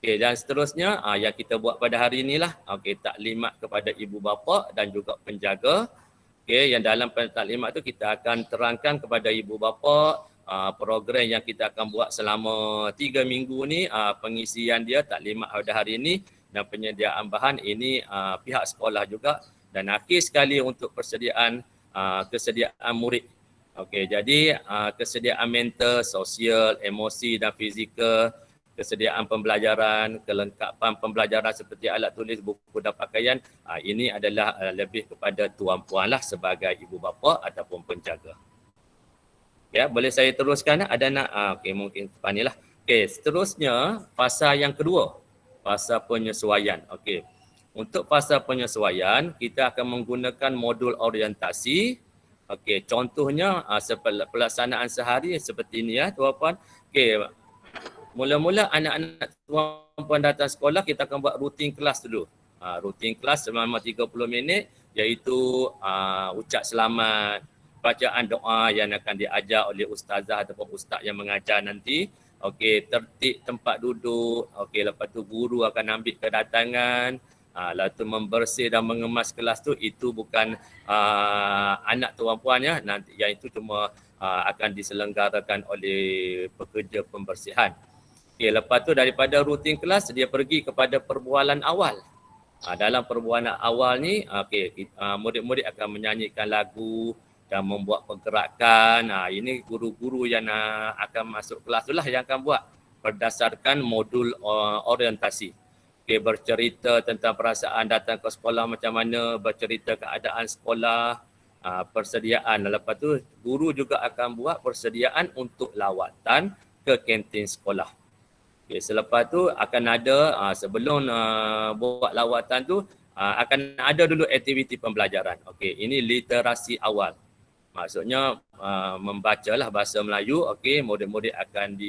Okey, dan seterusnya yang kita buat pada hari inilah, okey, taklimat kepada ibu bapa dan juga penjaga. Okey, yang dalam taklimat tu kita akan terangkan kepada ibu bapa program yang kita akan buat selama 3 minggu ni, pengisian dia taklimat pada hari ini dan penyediaan bahan ini pihak sekolah juga, dan akhir sekali untuk persediaan kesediaan murid. Okey, jadi kesediaan mental, sosial, emosi dan fizikal, kesediaan pembelajaran, kelengkapan pembelajaran seperti alat tulis, buku dan pakaian, ini adalah lebih kepada tuan puan lah sebagai ibu bapa ataupun penjaga. Ya, boleh saya teruskan? Ada nak? Okey, mungkin depan ni lah. Okey, seterusnya fasa yang kedua, fasa penyesuaian. Okey, untuk fasa penyesuaian kita akan menggunakan modul orientasi. Okey, contohnya pelaksanaan sehari seperti ini ya tuan-puan. Okey, mula-mula anak-anak tuan-puan datang sekolah, kita akan buat rutin kelas dulu. Rutin kelas selama 30 minit iaitu ucap selamat, bacaan doa yang akan diajar oleh ustazah ataupun ustaz yang mengajar nanti. Okey, tertib tempat duduk. Okey, lepas tu guru akan ambil kedatangan. Lepas tu membersih dan mengemas kelas tu, itu bukan anak tuan-puan ya, nanti yang itu cuma akan diselenggarakan oleh pekerja pembersihan. Okey, lepas tu daripada rutin kelas dia pergi kepada perbualan awal. Dalam perbualan awal ni, murid-murid akan menyanyikan lagu dan membuat pergerakan. Ini guru-guru yang akan masuk kelas itulah yang akan buat berdasarkan modul orientasi. Okey, bercerita tentang perasaan datang ke sekolah macam mana, bercerita keadaan sekolah, persediaan. Lepas tu guru juga akan buat persediaan untuk lawatan ke kantin sekolah. Okay, selepas tu akan ada sebelum buat lawatan tu akan ada dulu aktiviti pembelajaran. Okey, ini literasi awal. Maksudnya membacalah bahasa Melayu. Okey, murid-murid akan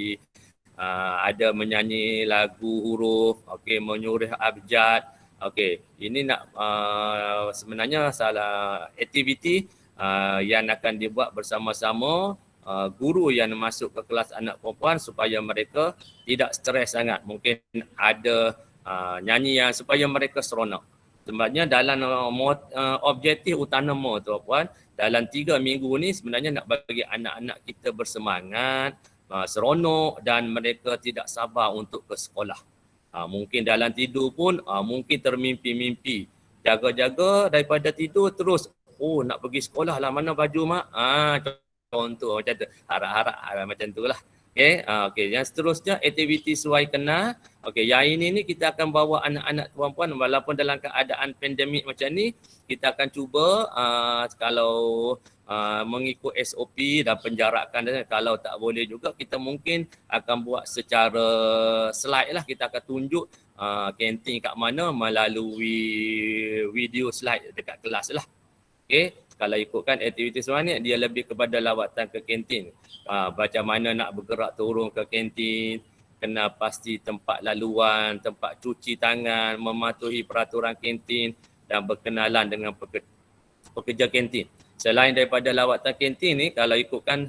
ada menyanyi lagu huruf, okey, menyuruh abjad. Okey, ini nak sebenarnya salah aktiviti yang akan dibuat bersama-sama guru yang masuk ke kelas anak perempuan supaya mereka tidak stres sangat. Mungkin ada nyanyian supaya mereka seronok. Sebabnya dalam objektif utama tuan-puan, dalam 3 minggu ni sebenarnya nak bagi anak-anak kita bersemangat, seronok dan mereka tidak sabar untuk ke sekolah. Mungkin dalam tidur pun mungkin termimpi-mimpi. Jaga-jaga daripada tidur terus, oh nak pergi sekolah lah, mana baju mak? Contoh macam tu, harap-harap macam tu lah. Okey, yang seterusnya aktiviti sesuai kena. Okey, yang ini ni kita akan bawa anak-anak tuan-puan walaupun dalam keadaan pandemik macam ni, kita akan cuba kalau mengikut SOP dan penjarakan dan kalau tak boleh juga kita mungkin akan buat secara slide lah, kita akan tunjuk kantin kat mana melalui video slide dekat kelas lah. Okey. Kalau ikutkan aktiviti semua ni, dia lebih kepada lawatan ke kantin. Macam mana nak bergerak turun ke kantin, kena pasti tempat laluan, tempat cuci tangan, mematuhi peraturan kantin dan berkenalan dengan pekerja kantin. Selain daripada lawatan kantin ni, kalau ikutkan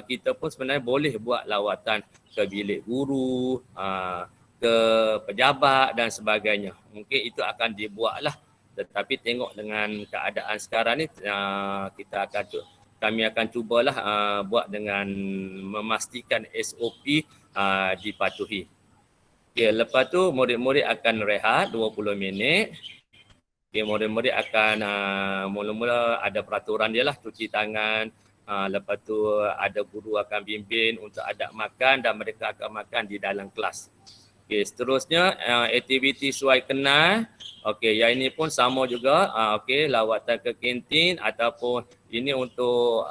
kita pun sebenarnya boleh buat lawatan ke bilik guru, ke pejabat dan sebagainya. Mungkin itu akan dibuatlah. Tetapi tengok dengan keadaan sekarang ni, kami akan cubalah buat dengan memastikan SOP dipatuhi. Okay, lepas tu murid-murid akan rehat 20 minit. Okay, murid-murid akan mula-mula ada peraturan dia lah, cuci tangan. Lepas tu ada guru akan bimbing untuk adab makan dan mereka akan makan di dalam kelas. Okay, seterusnya aktiviti sesuai kenal. Okey, yang ini pun sama juga. Okey, lawatan ke kantin ataupun ini untuk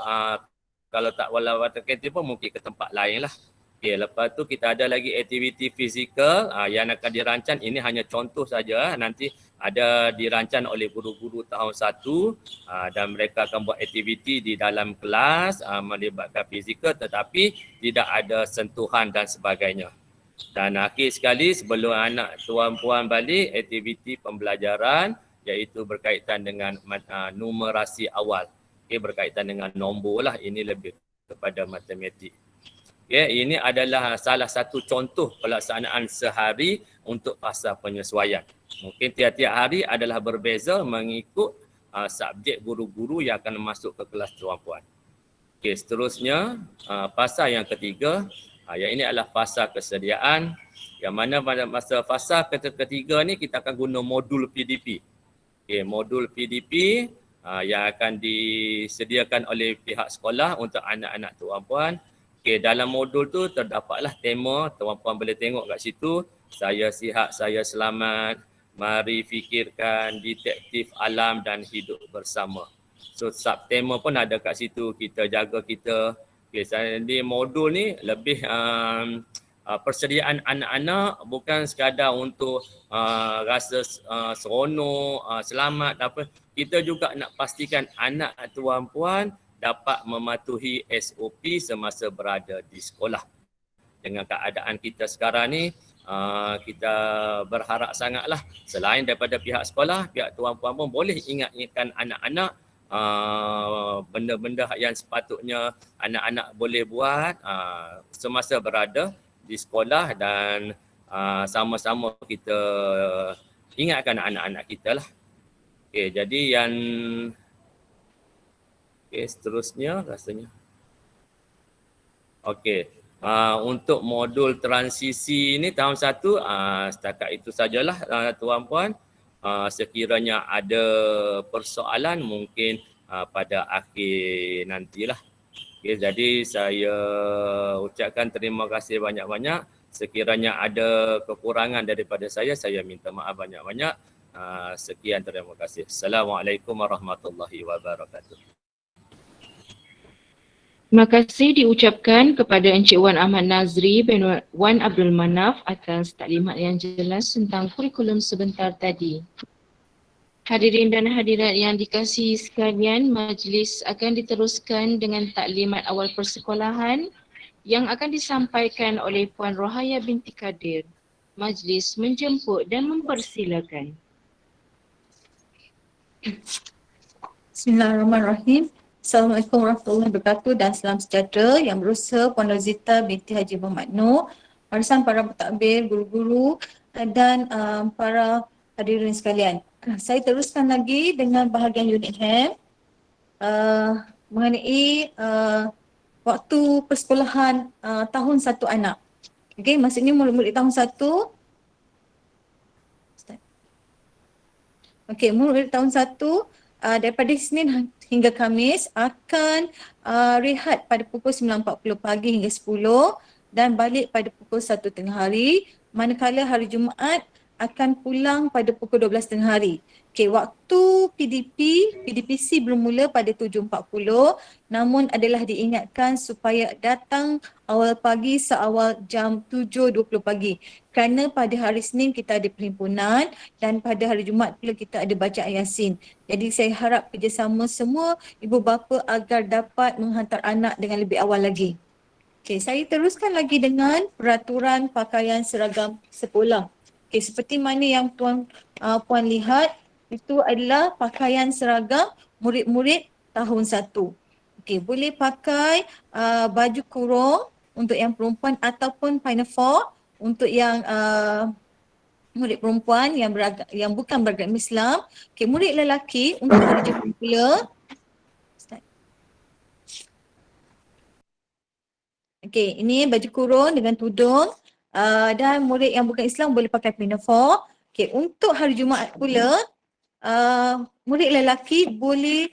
kalau tak lawatan ke kantin pun mungkin ke tempat lain lah. Okey, lepas tu kita ada lagi aktiviti fizikal yang akan dirancang. Ini hanya contoh saja. Nanti ada dirancang oleh guru-guru tahun 1 dan mereka akan buat aktiviti di dalam kelas melibatkan fizikal tetapi tidak ada sentuhan dan sebagainya. Dan akhir sekali sebelum anak tuan-puan balik, aktiviti pembelajaran iaitu berkaitan dengan numerasi awal. Okay, berkaitan dengan nombor lah, ini lebih kepada matematik. Okay, ini adalah salah satu contoh pelaksanaan sehari untuk fasa penyesuaian. Mungkin tiap-tiap hari adalah berbeza mengikut subjek guru-guru yang akan masuk ke kelas tuan puan. Okey, seterusnya fasa yang ketiga, yang ini adalah fasa kesediaan, yang mana pada masa fasa ketiga ni kita akan guna modul PDP. Okey, modul PDP yang akan disediakan oleh pihak sekolah untuk anak-anak tuan puan. Okey, dalam modul tu terdapatlah tema, tuan puan boleh tengok kat situ, saya sihat, saya selamat, mari fikirkan, detektif alam dan hidup bersama. So subtema pun ada kat situ, kita jaga kita. Okay, di modul ni lebih persediaan anak-anak bukan sekadar untuk rasa seronok, selamat apa. Kita juga nak pastikan anak tuan puan dapat mematuhi SOP semasa berada di sekolah. Dengan keadaan kita sekarang ni, kita berharap sangatlah selain daripada pihak sekolah, pihak tuan puan pun boleh ingatkan anak-anak benda-benda yang sepatutnya anak-anak boleh buat semasa berada di sekolah dan sama-sama kita ingatkan anak-anak kita lah. Okay, jadi yang seterusnya rasanya. Okey. Untuk modul transisi ni tahun 1 setakat itu sajalah tuan puan. Sekiranya ada persoalan mungkin pada akhir nantilah. Okay, jadi saya ucapkan terima kasih banyak-banyak. Sekiranya ada kekurangan daripada saya minta maaf banyak-banyak. Sekian, terima kasih. Assalamualaikum warahmatullahi wabarakatuh. Terima kasih diucapkan kepada Encik Wan Ahmad Nazri bin Wan Abdul Manaf atas taklimat yang jelas tentang kurikulum sebentar tadi. Hadirin dan hadirat yang dikasihi sekalian, majlis akan diteruskan dengan taklimat awal persekolahan yang akan disampaikan oleh Puan Rohaya binti Kadir. Majlis menjemput dan mempersilakan. Bismillahirrahmanirrahim. Assalamualaikum warahmatullahi wabarakatuh dan salam sejahtera. Yang berusaha Puan Rozita binti Haji Muhammad Noor, barisan para pentadbir, guru-guru dan para hadirin sekalian. Saya teruskan lagi dengan bahagian unit HAM mengenai waktu persekolahan tahun 1 anak. Okey, maksudnya murid-murid tahun 1. Okey, murid tahun 1 daripada Isnin hingga Khamis akan rehat pada pukul 9.40 pagi hingga 10 dan balik pada pukul 1 tengah hari, manakala hari Jumaat akan pulang pada pukul 12 tengah hari. Okey, waktu PDPC bermula pada 7.40 namun adalah diingatkan supaya datang awal pagi seawal jam 7.20 pagi. Kerana pada hari Senin kita ada perhimpunan dan pada hari Jumaat pula kita ada bacaan Yasin. Jadi saya harap kerjasama semua ibu bapa agar dapat menghantar anak dengan lebih awal lagi. Okey, saya teruskan lagi dengan peraturan pakaian seragam sekolah. Okey, seperti mana yang puan lihat, itu adalah pakaian seragam murid-murid tahun 1. Okey, boleh pakai baju kurung untuk yang perempuan ataupun pinafore untuk yang murid perempuan yang bukan beragama Islam. Okey, murid lelaki untuk hari Jumaat pula. Okey, ini baju kurung dengan tudung dan murid yang bukan Islam boleh pakai pinafore. Okey, untuk hari Jumaat pula murid lelaki boleh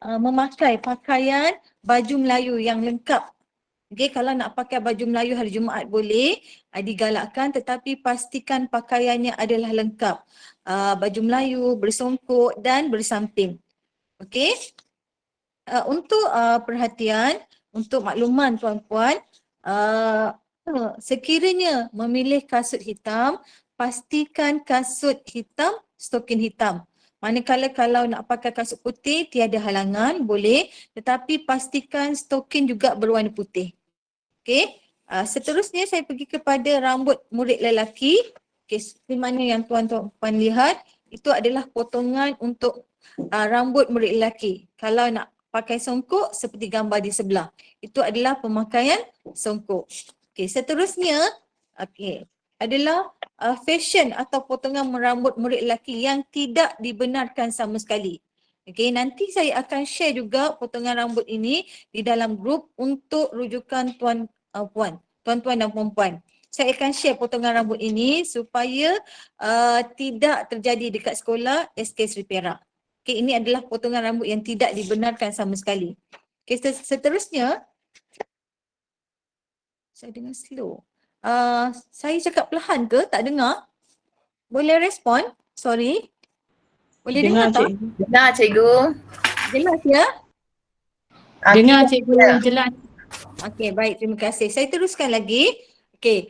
memakai pakaian baju Melayu yang lengkap. Okey, kalau nak pakai baju Melayu hari Jumaat boleh digalakkan, tetapi pastikan pakaiannya adalah lengkap. Baju Melayu, bersongkok dan bersamping. Okey. Untuk perhatian, untuk makluman tuan-puan, sekiranya memilih kasut hitam, pastikan kasut hitam, stokin hitam. Manakala kalau nak pakai kasut putih, tiada halangan, boleh. Tetapi pastikan stokin juga berwarna putih. Okey. Seterusnya saya pergi kepada rambut murid lelaki. Okey, seperti mana yang tuan-tuan lihat, itu adalah potongan untuk rambut murid lelaki. Kalau nak pakai songkok seperti gambar di sebelah, itu adalah pemakaian songkok. Okey, seterusnya adalah fashion atau potongan rambut murid lelaki yang tidak dibenarkan sama sekali. Okey, nanti saya akan share juga potongan rambut ini di dalam grup untuk rujukan tuan-tuan dan puan-puan. Saya akan share potongan rambut ini supaya tidak terjadi dekat sekolah SK Sri Perak. Okey, ini adalah potongan rambut yang tidak dibenarkan sama sekali. Okey, seterusnya saya dengar slow. Saya cakap perlahan ke? Tak dengar? Boleh respon? Sorry. Boleh dengar tak? Cikgu. Dengar cikgu. Jelas ya? Dengar cikgu jelas. Okey, baik. Terima kasih. Saya teruskan lagi. Okey,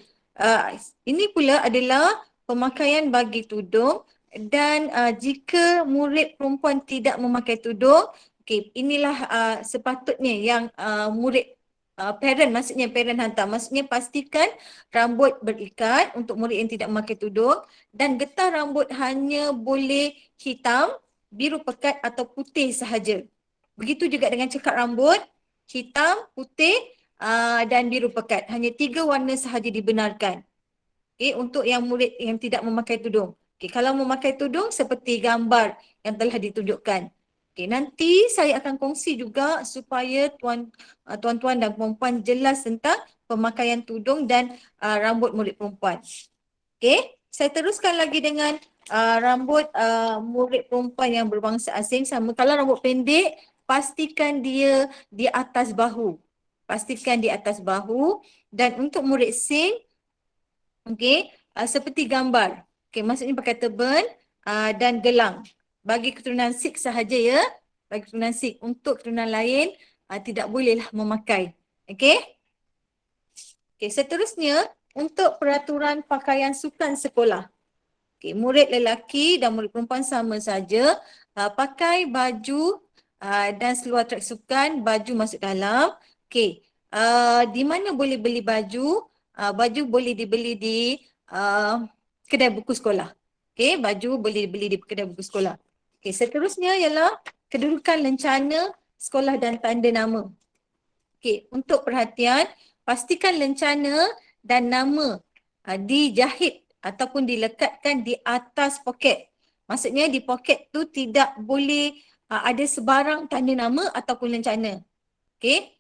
ini pula adalah pemakaian bagi tudung dan jika murid perempuan tidak memakai tudung, okey, inilah sepatutnya yang murid parent hantar. Maksudnya pastikan rambut berikat untuk murid yang tidak memakai tudung dan getah rambut hanya boleh hitam, biru pekat atau putih sahaja. Begitu juga dengan cekat rambut, hitam, putih dan biru pekat. Hanya 3 warna sahaja dibenarkan. Okay, untuk yang murid yang tidak memakai tudung. Okay, kalau memakai tudung seperti gambar yang telah ditunjukkan. Okay, nanti saya akan kongsi juga supaya tuan-tuan dan puan-puan jelas tentang pemakaian tudung dan rambut murid perempuan. Okay, saya teruskan lagi dengan rambut murid perempuan yang berbangsa asing sama. Kalau rambut pendek, pastikan dia di atas bahu. Pastikan di atas bahu. Dan untuk murid Sing, okay, seperti gambar. Okay, maksudnya pakai turban dan gelang. Bagi keturunan Sikh sahaja ya. Bagi keturunan Sikh. Untuk keturunan lain, tidak bolehlah memakai. Okay. Okay, seterusnya untuk peraturan pakaian sukan sekolah. Okay, murid lelaki dan murid perempuan sama saja. Pakai baju dan seluar trek sukan, baju masuk dalam. Okay, di mana boleh beli baju? Baju boleh dibeli di kedai buku sekolah. Okay, baju boleh dibeli di kedai buku sekolah. Okay, seterusnya ialah kedudukan lencana sekolah dan tanda nama. Okay, untuk perhatian, pastikan lencana dan nama dijahit ataupun dilekatkan di atas poket. Maksudnya di poket tu tidak boleh ada sebarang tanda nama ataupun lencana. Okay.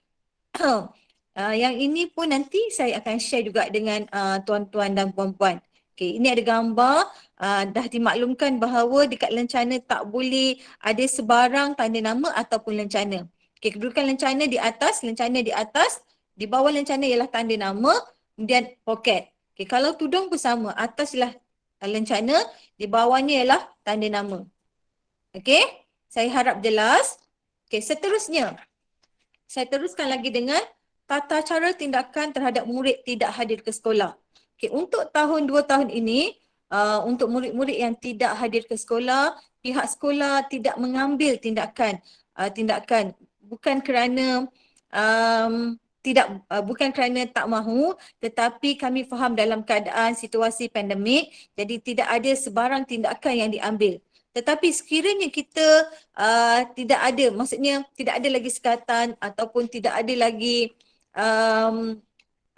Yang ini pun nanti saya akan share juga dengan tuan-tuan dan puan-puan. Okay, ini ada gambar dah dimaklumkan bahawa dekat lencana tak boleh ada sebarang tanda nama ataupun lencana. Okay, kedudukan lencana di atas, di bawah lencana ialah tanda nama, kemudian poket. Okay, kalau tudung pun sama, atas ialah lencana, di bawahnya ialah tanda nama. Okay, saya harap jelas. Okay, seterusnya, saya teruskan lagi dengan tata cara tindakan terhadap murid tidak hadir ke sekolah. Okay, untuk tahun 2 tahun ini, untuk murid-murid yang tidak hadir ke sekolah, pihak sekolah tidak mengambil tindakan bukan kerana bukan kerana tak mahu, tetapi kami faham dalam keadaan situasi pandemik, jadi tidak ada sebarang tindakan yang diambil. Tetapi sekiranya kita tidak ada, maksudnya tidak ada lagi sekatan ataupun tidak ada lagi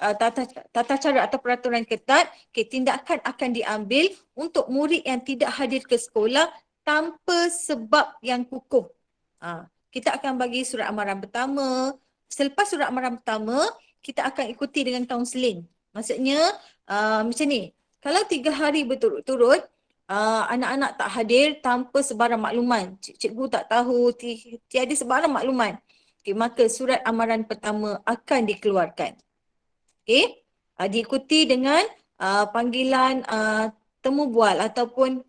tata cara atau peraturan ketat, tindakan akan diambil untuk murid yang tidak hadir ke sekolah tanpa sebab yang kukuh. Kita akan bagi surat amaran pertama. Selepas surat amaran pertama, kita akan ikuti dengan kaunseling. Maksudnya macam ni, kalau 3 hari berturut-turut anak-anak tak hadir tanpa sebarang makluman, cikgu tak tahu, tiada sebarang makluman, okay, maka surat amaran pertama akan dikeluarkan. Okay, diikuti dengan panggilan temu bual ataupun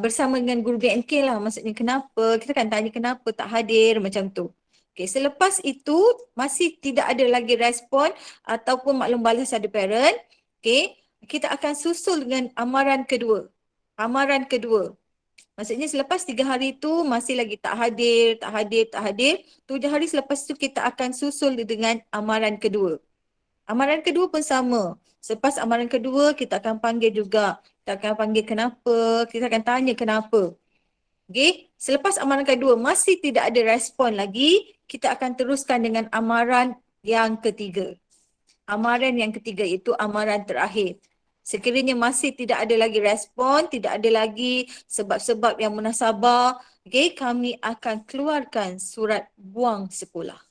bersama dengan guru BNK lah. Maksudnya kenapa, kita akan tanya kenapa tak hadir macam tu. Okay, selepas itu masih tidak ada lagi respon ataupun maklum balas dari parent, okay, kita akan susul dengan amaran kedua. Amaran kedua. Maksudnya selepas 3 hari tu masih lagi tak hadir. 7 hari selepas tu kita akan susul dengan amaran kedua. Amaran kedua pun sama. Selepas amaran kedua kita akan panggil juga. Kita akan panggil kenapa, kita akan tanya kenapa. Okay, selepas amaran kedua masih tidak ada respon lagi, kita akan teruskan dengan amaran yang ketiga. Amaran yang ketiga itu amaran terakhir. Sekiranya masih tidak ada lagi respon, tidak ada lagi sebab-sebab yang munasabah, Okey, kami akan keluarkan surat buang sekolah.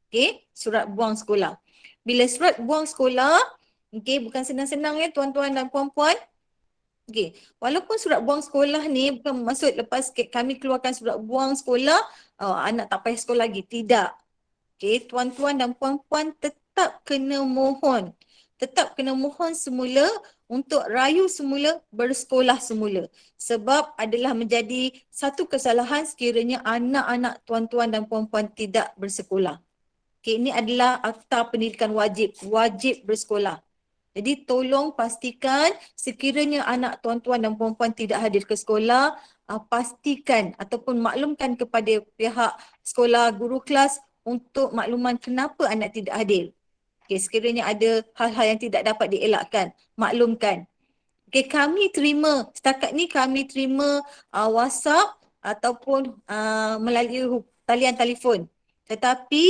Okey, surat buang sekolah. Bila surat buang sekolah, okey, bukan senang-senang ya tuan-tuan dan puan-puan. Okey, walaupun surat buang sekolah ni bukan maksud lepas kami keluarkan surat buang sekolah, anak tak payah sekolah lagi. Tidak. Okey, tuan-tuan dan puan-puan tetap kena mohon. Tetap kena mohon semula untuk rayu semula bersekolah semula. Sebab adalah menjadi satu kesalahan sekiranya anak-anak tuan-tuan dan puan-puan tidak bersekolah. Okey, ini adalah Akta Pendidikan Wajib. Wajib bersekolah. Jadi tolong pastikan sekiranya anak tuan-tuan dan puan-puan tidak hadir ke sekolah, pastikan ataupun maklumkan kepada pihak sekolah, guru kelas untuk makluman kenapa anak tidak hadir. Okey, sekiranya ada hal-hal yang tidak dapat dielakkan, maklumkan. Okey, setakat ni kami terima WhatsApp ataupun melalui talian telefon. Tetapi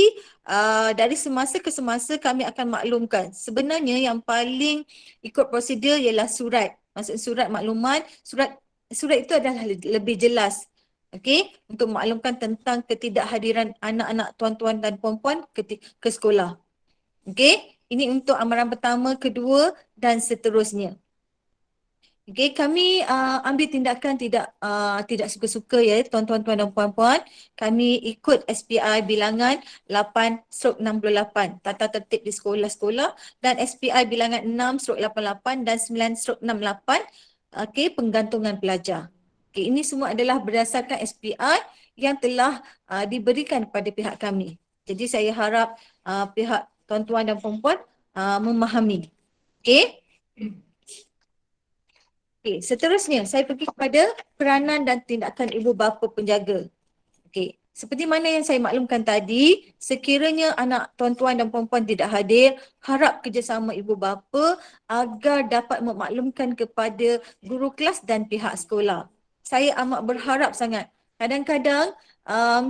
dari semasa ke semasa kami akan maklumkan. Sebenarnya yang paling ikut prosedur ialah surat. Maksud surat makluman, surat itu adalah lebih jelas. Okey, untuk maklumkan tentang ketidakhadiran anak-anak tuan-tuan dan puan-puan ke sekolah. Okey, ini untuk amaran pertama, kedua dan seterusnya. Okey, kami ambil tindakan tidak suka-suka ya tuan-tuan dan puan-puan. Kami ikut SPI bilangan 8/68 tata tertib di sekolah-sekolah dan SPI bilangan 6/88 dan 9/68 penggantungan pelajar. Okey, ini semua adalah berdasarkan SPI yang telah diberikan kepada pihak kami. Jadi saya harap pihak tuan-tuan dan puan-puan memahami. Okey. Okey, seterusnya saya pergi kepada peranan dan tindakan ibu bapa penjaga. Okey, seperti mana yang saya maklumkan tadi, sekiranya anak tuan-tuan dan puan-puan tidak hadir, harap kerjasama ibu bapa agar dapat memaklumkan kepada guru kelas dan pihak sekolah. Saya amat berharap sangat. Kadang-kadang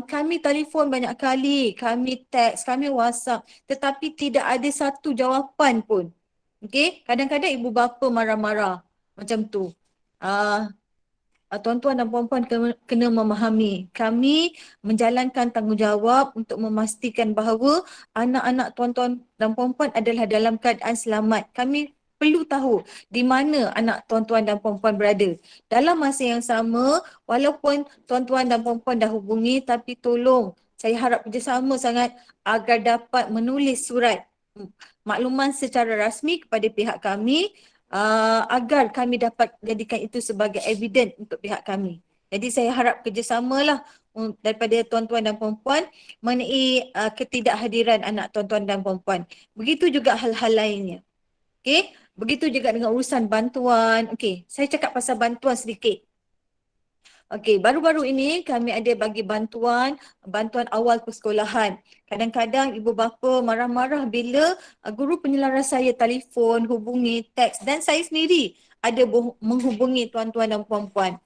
kami telefon banyak kali, kami teks, kami WhatsApp, tetapi tidak ada satu jawapan pun. Okey, kadang-kadang ibu bapa marah-marah macam tu. Tuan-tuan dan puan-puan kena memahami. Kami menjalankan tanggungjawab untuk memastikan bahawa anak-anak tuan-tuan dan puan-puan adalah dalam keadaan selamat. Kami perlu tahu di mana anak tuan-tuan dan puan-puan berada. Dalam masa yang sama, walaupun tuan-tuan dan puan-puan dah hubungi, tapi tolong saya harap kerjasama sangat agar dapat menulis surat makluman secara rasmi kepada pihak kami agar kami dapat jadikan itu sebagai evidence untuk pihak kami. Jadi saya harap kerjasamalah daripada tuan-tuan dan puan-puan mengenai ketidakhadiran anak tuan-tuan dan puan-puan. Begitu juga hal-hal lainnya. Okey, begitu juga dengan urusan bantuan. Okey, saya cakap pasal bantuan sedikit. Okey, baru-baru ini kami ada bagi bantuan awal persekolahan. Kadang-kadang ibu bapa marah-marah bila guru penyelaras saya telefon, hubungi, teks dan saya sendiri ada menghubungi tuan-tuan dan puan-puan.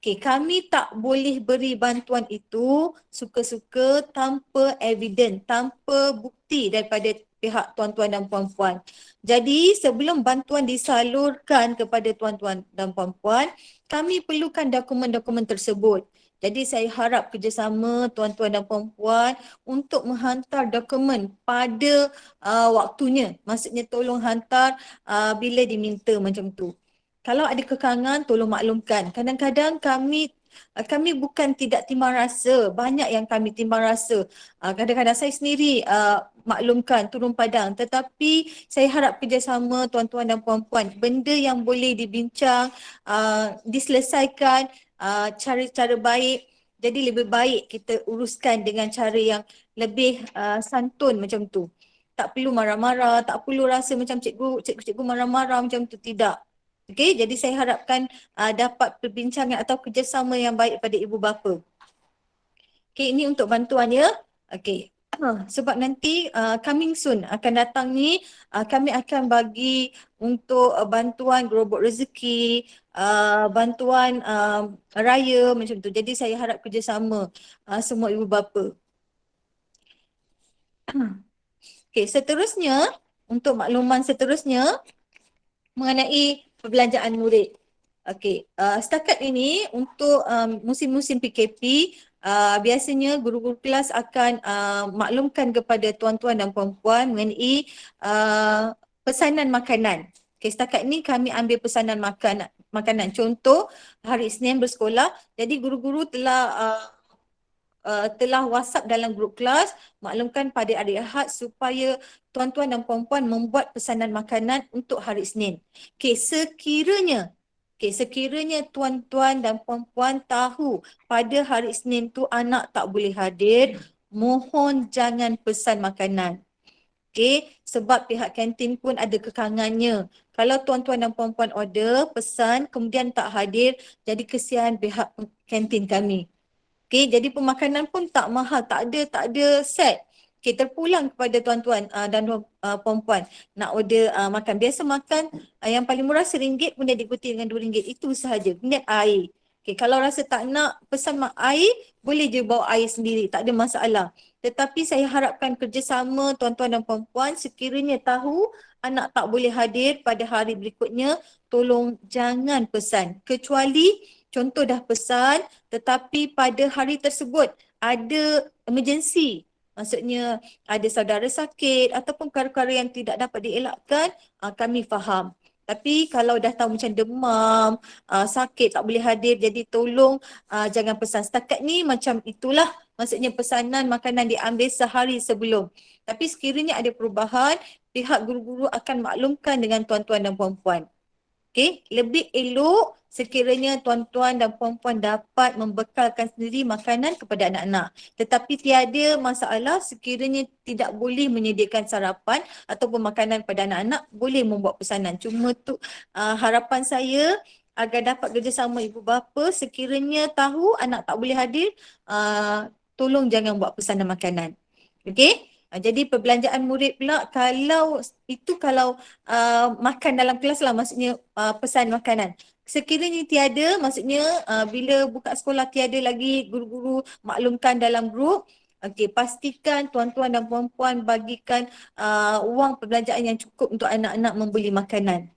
Okey, kami tak boleh beri bantuan itu suka-suka tanpa evidence, tanpa bukti daripada pihak tuan-tuan dan puan-puan. Jadi sebelum bantuan disalurkan kepada tuan-tuan dan puan-puan, kami perlukan dokumen-dokumen tersebut. Jadi saya harap kerjasama tuan-tuan dan puan-puan untuk menghantar dokumen pada waktunya. Maksudnya tolong hantar bila diminta macam tu. Kalau ada kekangan, tolong maklumkan. Kadang-kadang kami bukan tidak timbang rasa. Banyak yang kami timbang rasa. Kadang-kadang saya sendiri maklumkan, turun padang. Tetapi saya harap kerjasama tuan-tuan dan puan-puan. Benda yang boleh dibincang, diselesaikan cara-cara baik. Jadi lebih baik kita uruskan dengan cara yang lebih santun macam tu. Tak perlu marah-marah, tak perlu rasa macam cikgu marah-marah macam tu. Tidak. Okey, jadi saya harapkan dapat perbincangan atau kerjasama yang baik pada ibu bapa. Okey, ini untuk bantuan ya. Okey. Sebab nanti coming soon akan datang ni kami akan bagi untuk bantuan gerobok rezeki, bantuan raya macam tu. Jadi saya harap kerjasama semua ibu bapa. Okey, seterusnya untuk makluman seterusnya mengenai perbelanjaan murid. Okey, setakat ini untuk musim-musim PKP, biasanya guru-guru kelas akan maklumkan kepada tuan-tuan dan puan-puan mengenai pesanan makanan. Okey, setakat ini kami ambil pesanan makanan. Contoh, hari Isnin bersekolah, jadi guru-guru telah WhatsApp dalam grup kelas maklumkan pada hari Ahad supaya tuan-tuan dan puan-puan membuat pesanan makanan untuk hari Isnin. Okey, sekiranya tuan-tuan dan puan-puan tahu pada hari Isnin tu anak tak boleh hadir, mohon jangan pesan makanan. Okey, sebab pihak kantin pun ada kekangannya. Kalau tuan-tuan dan puan-puan order, pesan, kemudian tak hadir, jadi kesian pihak kantin kami. Okey, jadi pemakanan pun tak mahal, tak ada set. Okey, terpulang kepada tuan-tuan dan puan-puan nak order makan. Biasa makan yang paling murah RM1 kemudian diikuti dengan RM2. Itu sahaja. Kemudian air. Okey, kalau rasa tak nak pesan air, boleh je bawa air sendiri, tak ada masalah. Tetapi saya harapkan kerjasama tuan-tuan dan puan-puan, sekiranya tahu anak tak boleh hadir pada hari berikutnya, tolong jangan pesan. Kecuali contoh dah pesan tetapi pada hari tersebut ada emergency. Maksudnya ada saudara sakit ataupun perkara yang tidak dapat dielakkan, kami faham. Tapi kalau dah tahu macam demam, sakit tak boleh hadir, jadi tolong jangan pesan. Setakat ni macam itulah, maksudnya pesanan makanan diambil sehari sebelum. Tapi sekiranya ada perubahan, pihak guru-guru akan maklumkan dengan tuan-tuan dan puan-puan. Okey, lebih elok sekiranya tuan-tuan dan puan-puan dapat membekalkan sendiri makanan kepada anak-anak. Tetapi tiada masalah sekiranya tidak boleh menyediakan sarapan ataupun makanan kepada anak-anak, boleh membuat pesanan. Cuma tu harapan saya agar dapat kerjasama ibu bapa, sekiranya tahu anak tak boleh hadir, tolong jangan buat pesanan makanan. Okey? Jadi perbelanjaan murid pula, kalau makan dalam kelas lah, maksudnya pesan makanan. Sekiranya tiada, maksudnya bila buka sekolah tiada lagi guru-guru maklumkan dalam grup, okey, pastikan tuan-tuan dan puan-puan bagikan wang perbelanjaan yang cukup untuk anak-anak membeli makanan.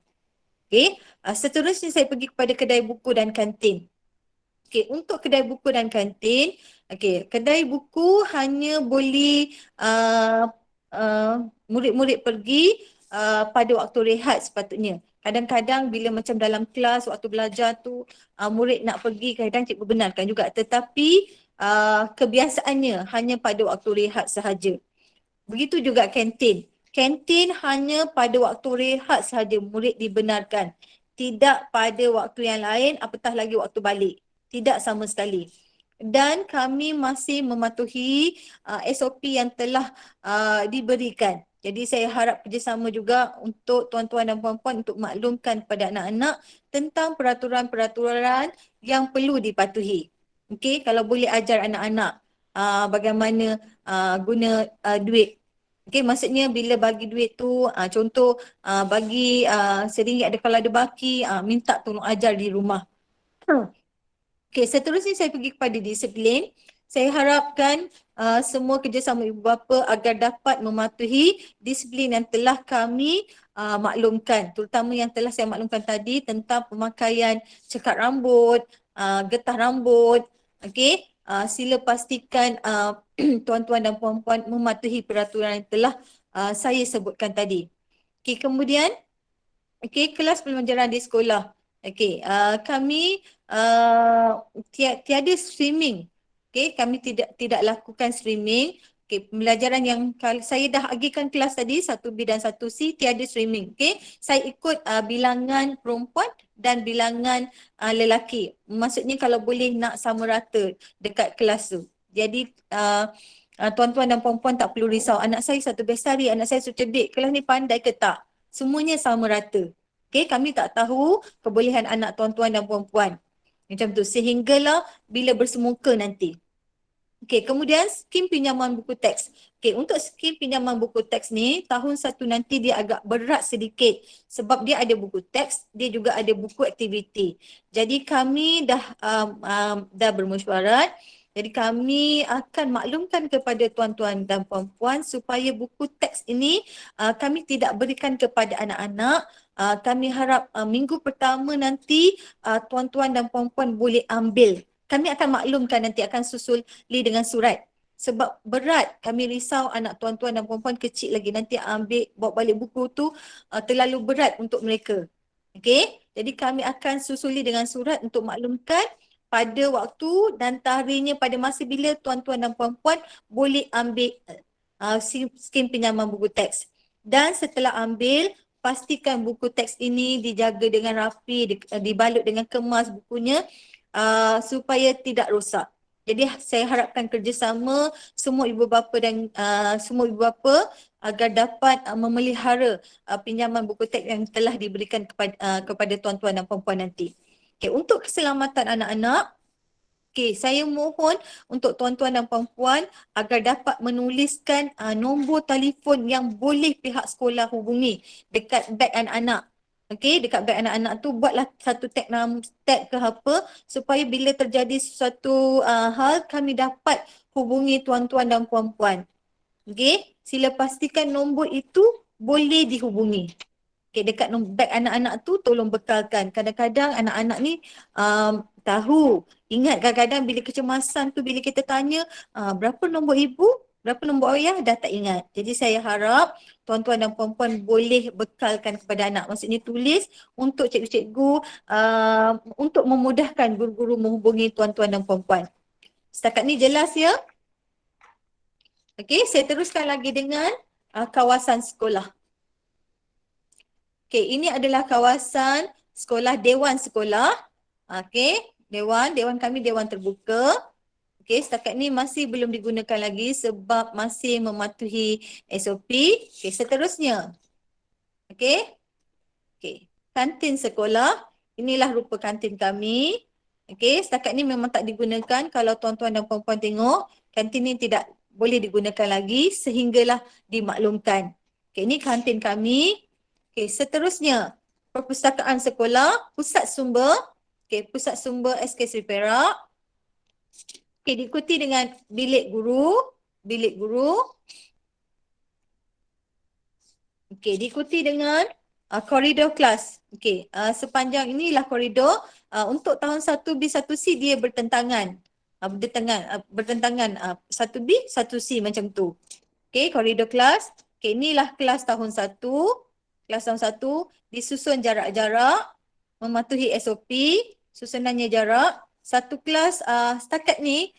Okey, seterusnya saya pergi kepada kedai buku dan kantin. Okey, untuk kedai buku dan kantin, okey, kedai buku hanya boleh murid-murid pergi pada waktu rehat sepatutnya. Kadang-kadang bila macam dalam kelas waktu belajar tu murid nak pergi, kadang cikgu benarkan juga, tetapi kebiasaannya hanya pada waktu rehat sahaja. Begitu juga kantin. Kantin hanya pada waktu rehat sahaja murid dibenarkan. Tidak pada waktu yang lain, apatah lagi waktu balik. Tidak sama sekali. Dan kami masih mematuhi SOP yang telah diberikan. Jadi saya harap kerjasama juga untuk tuan-tuan dan puan-puan untuk maklumkan kepada anak-anak tentang peraturan-peraturan yang perlu dipatuhi. Okey, kalau boleh ajar anak-anak bagaimana guna duit. Okey, maksudnya bila bagi duit tu, contoh bagi RM1 ada, kalau ada baki, minta tolong ajar di rumah. Okey, seterusnya saya pergi kepada disiplin. Saya harapkan semua kerjasama ibu bapa agar dapat mematuhi disiplin yang telah kami maklumkan. Terutama yang telah saya maklumkan tadi tentang pemakaian cekat rambut, getah rambut. Okey, sila pastikan tuan-tuan dan puan-puan mematuhi peraturan yang telah saya sebutkan tadi. Okey, kemudian kelas pembelajaran di sekolah. Okey, kami tiada streaming. Okey, kami tidak lakukan streaming. Okey, pembelajaran yang saya dah agihkan kelas tadi 1B dan 1C tiada streaming. Okey, saya ikut bilangan perempuan dan bilangan lelaki. Maksudnya kalau boleh nak sama rata dekat kelas tu. Jadi tuan-tuan dan puan-puan tak perlu risau. Anak saya satu bestari, anak saya satu cerdik, kelas ni pandai ke tak? Semuanya sama rata. Okey, kami tak tahu kebolehan anak tuan-tuan dan puan-puan. Macam tu, sehinggalah bila bersemuka nanti. Okey, kemudian skim pinjaman buku teks. Okey, untuk skim pinjaman buku teks ni, tahun 1 nanti dia agak berat sedikit. Sebab dia ada buku teks, dia juga ada buku aktiviti. Jadi kami dah bermesyuarat Jadi kami akan maklumkan kepada tuan-tuan dan puan-puan supaya buku teks ini kami tidak berikan kepada anak-anak. Kami harap minggu pertama nanti tuan-tuan dan puan-puan boleh ambil. Kami akan maklumkan nanti akan susul dengan surat. Sebab berat, kami risau anak tuan-tuan dan puan-puan kecil lagi nanti ambil bawa balik buku tu terlalu berat untuk mereka. Okey, jadi kami akan susuli dengan surat untuk maklumkan pada waktu dan tarikhnya pada masa bila tuan-tuan dan puan-puan boleh ambil skim pinjaman buku teks. Dan setelah ambil, pastikan buku teks ini dijaga dengan rapi, dibalut dengan kemas bukunya supaya tidak rosak. Jadi saya harapkan kerjasama semua ibu bapa dan semua ibu bapa agar dapat memelihara pinjaman buku teks yang telah diberikan kepada tuan-tuan dan puan-puan nanti. Okay, untuk keselamatan anak-anak, saya mohon untuk tuan-tuan dan puan-puan agar dapat menuliskan nombor telefon yang boleh pihak sekolah hubungi dekat beg anak-anak. Dekat beg anak-anak tu buatlah satu tag ke apa supaya bila terjadi sesuatu hal kami dapat hubungi tuan-tuan dan puan-puan. Sila pastikan nombor itu boleh dihubungi. Dekat beg anak-anak tu tolong bekalkan. Kadang-kadang anak-anak ni tahu. Ingat kadang-kadang bila kecemasan tu bila kita tanya berapa nombor ibu, berapa nombor ayah, dah tak ingat. Jadi saya harap tuan-tuan dan puan-puan boleh bekalkan kepada anak. Maksudnya tulis untuk cikgu-cikgu untuk memudahkan guru-guru menghubungi tuan-tuan dan puan-puan. Setakat ni jelas ya? Saya teruskan lagi dengan kawasan sekolah. Ini adalah kawasan sekolah, dewan sekolah. Dewan kami dewan terbuka. Setakat ni masih belum digunakan lagi sebab masih mematuhi SOP. Seterusnya. Kantin sekolah. Inilah rupa kantin kami. Setakat ni memang tak digunakan. Kalau tuan-tuan dan puan-puan tengok, kantin ni tidak boleh digunakan lagi sehinggalah dimaklumkan. Ini kantin kami. Seterusnya, perpustakaan sekolah, pusat sumber. Pusat sumber SK Seri Perak. Diikuti dengan bilik guru. Diikuti dengan koridor kelas. Sepanjang inilah koridor. Untuk tahun 1B, 1C dia bertentangan. Bertentangan 1B, 1C macam tu. Koridor kelas. Inilah kelas tahun 1. Kelas tahun 1 disusun jarak-jarak, mematuhi SOP, susunannya jarak. Satu kelas setakat ni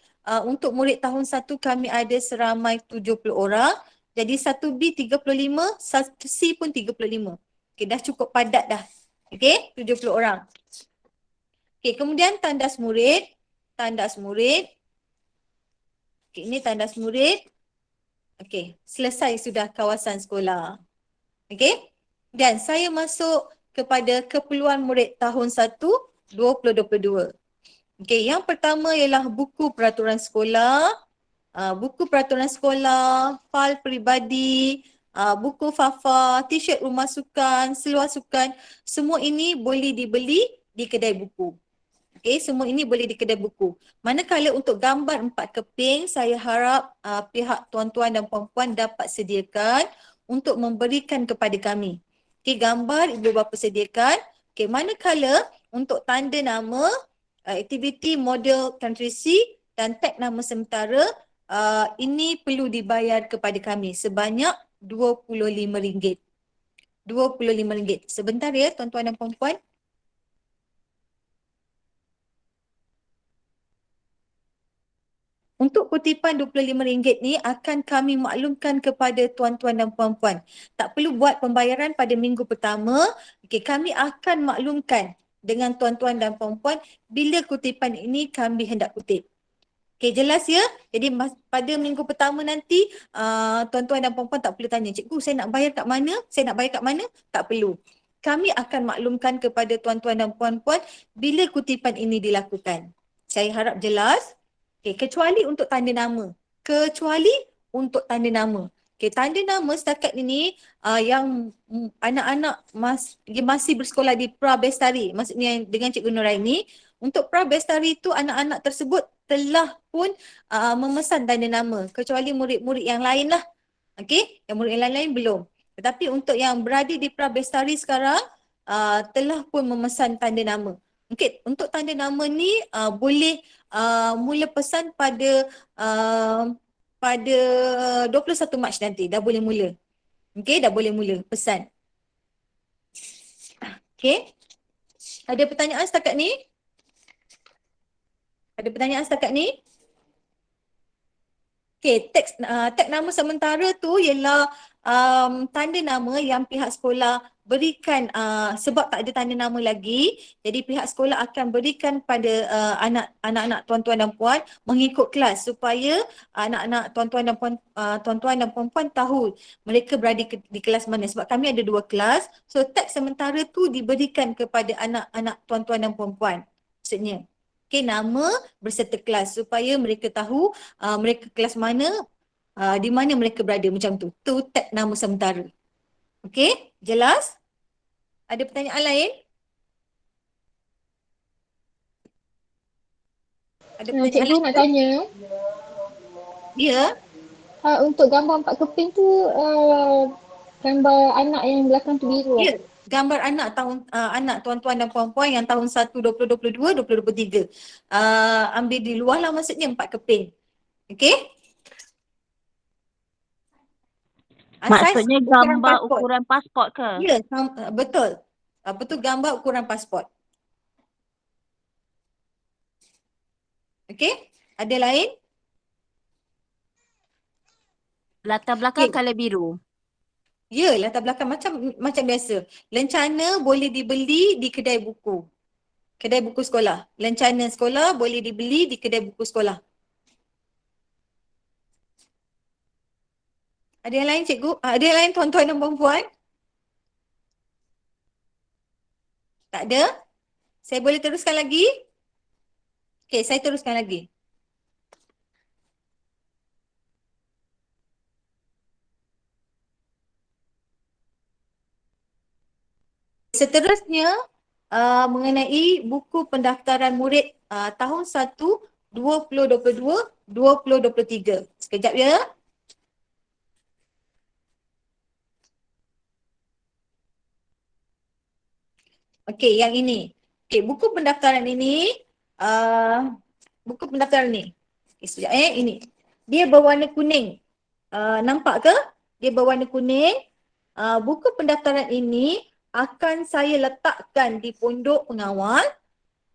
untuk murid tahun 1 kami ada seramai 70 orang. Jadi 1B 35, 1C pun 35. Dah cukup padat dah. 70 orang. Kemudian tandas murid. Ini tandas murid. Selesai sudah kawasan sekolah. Dan saya masuk kepada keperluan murid tahun 1 2022. Yang pertama ialah buku peraturan sekolah, fal peribadi, buku FAFA, t-shirt rumah sukan, seluar sukan, semua ini boleh dibeli di kedai buku. Semua ini boleh di kedai buku. Manakala untuk gambar 4 keping, saya harap pihak tuan-tuan dan puan-puan dapat sediakan untuk memberikan kepada kami. Gambar ibu bapa sediakan. Manakala untuk tanda nama, aktiviti model country C dan tag nama sementara, ini perlu dibayar kepada kami sebanyak RM25. RM25. Sebentar ya tuan-tuan dan puan-puan. Untuk kutipan RM25 ni akan kami maklumkan kepada tuan-tuan dan puan-puan. Tak perlu buat pembayaran pada minggu pertama. Kami akan maklumkan dengan tuan-tuan dan puan-puan bila kutipan ini kami hendak kutip. Jelas ya? Jadi pada minggu pertama nanti tuan-tuan dan puan-puan tak perlu tanya, cikgu saya nak bayar kat mana? Tak perlu. Kami akan maklumkan kepada tuan-tuan dan puan-puan bila kutipan ini dilakukan. Saya harap jelas. Kecuali untuk tanda nama. Tanda nama setakat ini yang anak-anak masih bersekolah di Pra Bestari, maksudnya dengan Cikgu Nuraini, untuk Pra Bestari itu anak-anak tersebut telah pun memesan tanda nama, kecuali murid-murid yang lain lah. Okey, yang murid yang lain-lain belum. Tetapi untuk yang berada di Prabestari sekarang telah pun memesan tanda nama. Okey, untuk tanda nama ni boleh mula pesan pada 21 Mac nanti dah boleh mula. Okey, dah boleh mula pesan. Okey. Ada pertanyaan setakat ni? Ada pertanyaan setakat ni? Okey, tag nama sementara tu ialah tanda nama yang pihak sekolah berikan sebab tak ada tanda nama lagi. Jadi pihak sekolah akan berikan pada anak-anak tuan-tuan dan puan mengikut kelas supaya anak-anak tuan-tuan dan puan tahu mereka berada di kelas mana. Sebab kami ada 2 kelas. So tag sementara tu diberikan kepada anak-anak tuan-tuan dan puan. Maksudnya okey, nama berserta kelas supaya mereka tahu mereka kelas mana, di mana mereka berada macam tu. Tu tag nama sementara. Okey, jelas? Ada pertanyaan lain? Ada pertanyaan Cikgu lain? nak tanya, Ya. untuk gambar 4 keping tu gambar anak yang belakang tu biru. Ya, gambar anak anak tuan-tuan dan puan-puan yang tahun 1 2022 2023. Ambil di luar lah, maksudnya 4 keping. Okey? Maksudnya gambar ukuran pasport ke? Ya, betul. Betul, gambar ukuran pasport. Okey? Ada lain? Latar belakang Okey. color biru. Ya, latar belakang macam biasa. Lencana boleh dibeli di kedai buku. Kedai buku sekolah. Lencana sekolah boleh dibeli di kedai buku sekolah. Ada yang lain cikgu? Ada yang lain tuan-tuan dan puan-puan? Tak ada? Saya boleh teruskan lagi? Okey, saya teruskan lagi. Seterusnya mengenai buku pendaftaran murid tahun 1 2022 2023. Sekejap ya. Okey, yang ini. Okey, buku pendaftaran ini Okey, sekejap ini. Dia berwarna kuning. Nampak ke? Dia berwarna kuning. Buku pendaftaran ini akan saya letakkan di pondok pengawal.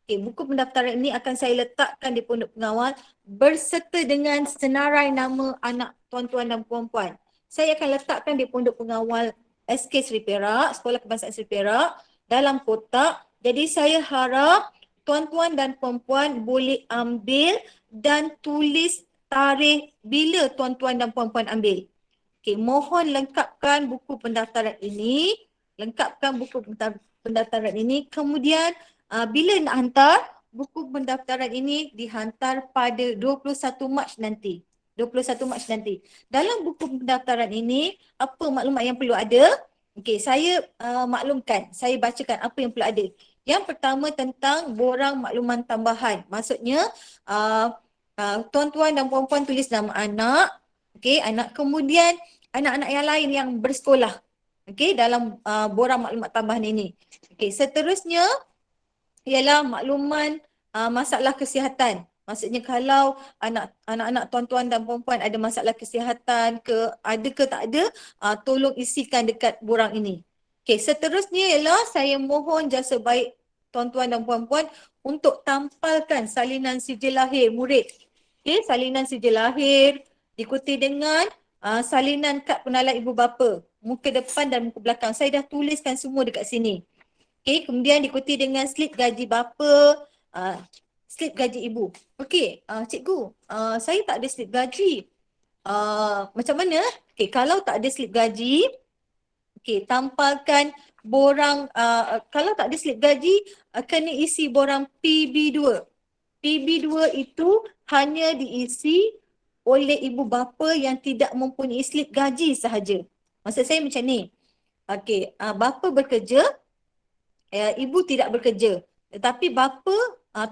Okey, buku pendaftaran ini akan saya letakkan di pondok pengawal berserta dengan senarai nama anak tuan-tuan dan puan-puan. Saya akan letakkan di pondok pengawal SK Seri Perak, Sekolah Kebangsaan Seri Perak, dalam kotak. Jadi saya harap tuan-tuan dan puan-puan boleh ambil dan tulis tarikh bila tuan-tuan dan puan-puan ambil. Okey, mohon lengkapkan buku pendaftaran ini. Kemudian bila nak hantar, buku pendaftaran ini dihantar pada 21 Mac nanti. 21 Mac nanti. Dalam buku pendaftaran ini, apa maklumat yang perlu ada? Okey, saya maklumkan, saya bacakan apa yang perlu ada. Yang pertama tentang borang makluman tambahan. Maksudnya tuan-tuan dan puan-puan tulis nama anak, okey, anak, kemudian anak-anak yang lain yang bersekolah. Okey, dalam borang maklumat tambahan ini. Okey, seterusnya ialah makluman masalah kesihatan. Maksudnya kalau anak-anak tuan-tuan dan puan-puan ada masalah kesihatan ke, ada ke tak ada, tolong isikan dekat borang ini. Okey, seterusnya ialah saya mohon jasa baik tuan-tuan dan puan-puan untuk tampalkan salinan sijil lahir murid. Okey, salinan sijil lahir diikuti dengan salinan kad pengenalan ibu bapa, muka depan dan muka belakang. Saya dah tuliskan semua dekat sini. Okey, kemudian diikuti dengan slip gaji bapa, slip gaji ibu. Okey, cikgu, saya tak ada slip gaji. Macam mana? Okey, kalau tak ada slip gaji, okey, tampalkan borang, kalau tak ada slip gaji, kena isi borang PB2. PB2 itu hanya diisi oleh ibu bapa yang tidak mempunyai slip gaji sahaja. Maksud saya macam ni. Okey, bapa bekerja, ibu tidak bekerja. Tetapi bapa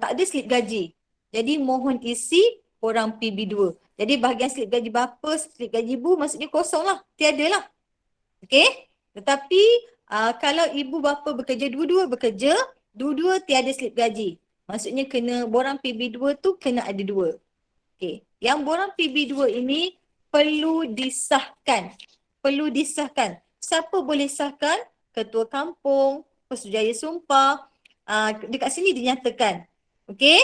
tak ada slip gaji. Jadi mohon isi borang PB2. Jadi bahagian slip gaji bapa, slip gaji ibu maksudnya kosong lah. Tiada lah. Okey. Tetapi kalau ibu bapa bekerja dua-dua tiada slip gaji. Maksudnya kena borang PB2 tu kena ada dua. Okey. Yang borang PB2 ini perlu disahkan. Perlu disahkan. Siapa boleh sahkan? Ketua kampung, Pesuruhjaya Sumpah. Dekat sini dinyatakan. Okey?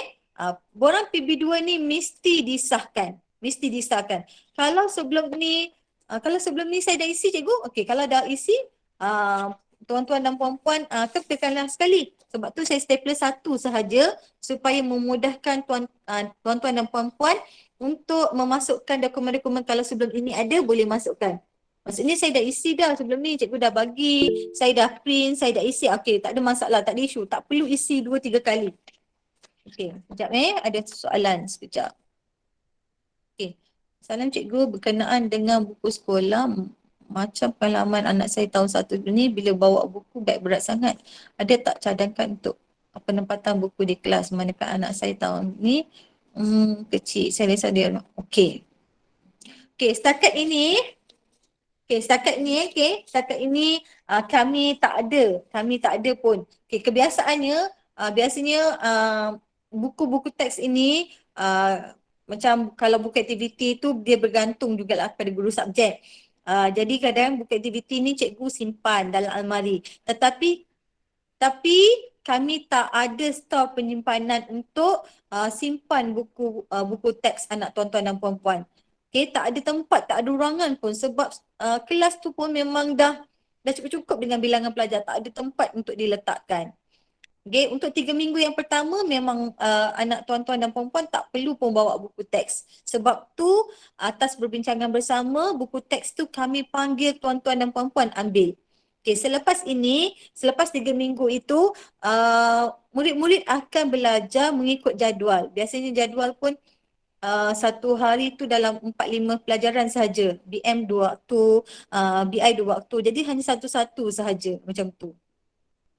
Borang PB2 ni mesti disahkan. Mesti disahkan. Kalau sebelum ni saya dah isi cikgu. Okey, kalau dah isi tuan-tuan dan puan-puan tekanlah sekali. Sebab tu saya stapler satu sahaja supaya memudahkan tuan-tuan dan puan-puan untuk memasukkan dokumen-dokumen kalau sebelum ini ada boleh masukkan. Maksudnya saya dah isi dah sebelum ni, cikgu dah bagi, saya dah print, saya dah isi. Okey, tak ada masalah, tak ada isu. Tak perlu isi 2-3 kali. Okey, sekejap ada soalan sekejap. Okey. Salam cikgu, berkenaan dengan buku sekolah, macam pengalaman anak saya tahun 1 ni bila bawa buku beg berat sangat. Ada tak cadangan untuk penempatan buku di kelas manakala anak saya tahun ni kecil. Saya rasa dia okey. Okey, setakat ini kami tak ada pun. Okey, kebiasaannya biasanya buku-buku teks ini macam kalau buku aktiviti tu dia bergantung jugalah pada guru subjek. Jadi kadang buku aktiviti ni cikgu simpan dalam almari. Tetapi kami tak ada stor penyimpanan untuk simpan buku teks anak tuan-tuan dan puan-puan. Okay, tak ada tempat, tak ada ruangan pun sebab kelas tu pun memang dah cukup-cukup dengan bilangan pelajar, tak ada tempat untuk diletakkan. Okay, untuk 3 minggu yang pertama memang anak tuan-tuan dan puan-puan tak perlu pun bawa buku teks. Sebab tu atas perbincangan bersama, buku teks tu kami panggil tuan-tuan dan puan-puan ambil. Okay, selepas 3 minggu itu murid-murid akan belajar mengikut jadual. Biasanya jadual pun satu hari tu dalam 4-5 pelajaran sahaja. BM 2 waktu, BI 2 waktu. Jadi hanya satu-satu sahaja macam tu.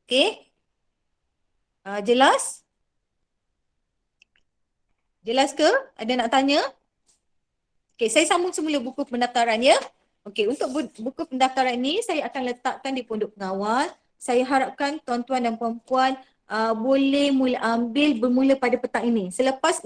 Okay. Jelas? Jelas ke? Ada nak tanya? Okay, saya sambung semula buku pendaftaran ya. Okay, untuk buku pendaftaran ini saya akan letakkan di pondok pengawal. Saya harapkan tuan-tuan dan puan-puan boleh ambil bermula pada petang ini. Selepas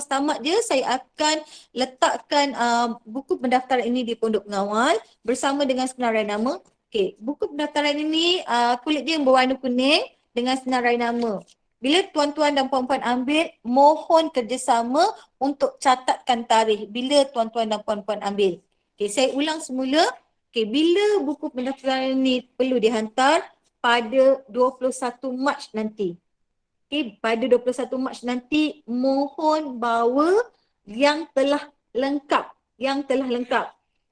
tamat je saya akan letakkan buku pendaftaran ini di pondok pengawal bersama dengan senarai nama. Okay, buku pendaftaran ini kulit dia berwarna kuning dengan senarai nama. Bila tuan-tuan dan puan-puan ambil, mohon kerjasama untuk catatkan tarikh bila tuan-tuan dan puan-puan ambil. Okay, saya ulang semula. Okay, bila buku pendaftaran ini perlu dihantar pada 21 Mac nanti. Okay, pada 21 Mac nanti mohon bawa yang telah lengkap.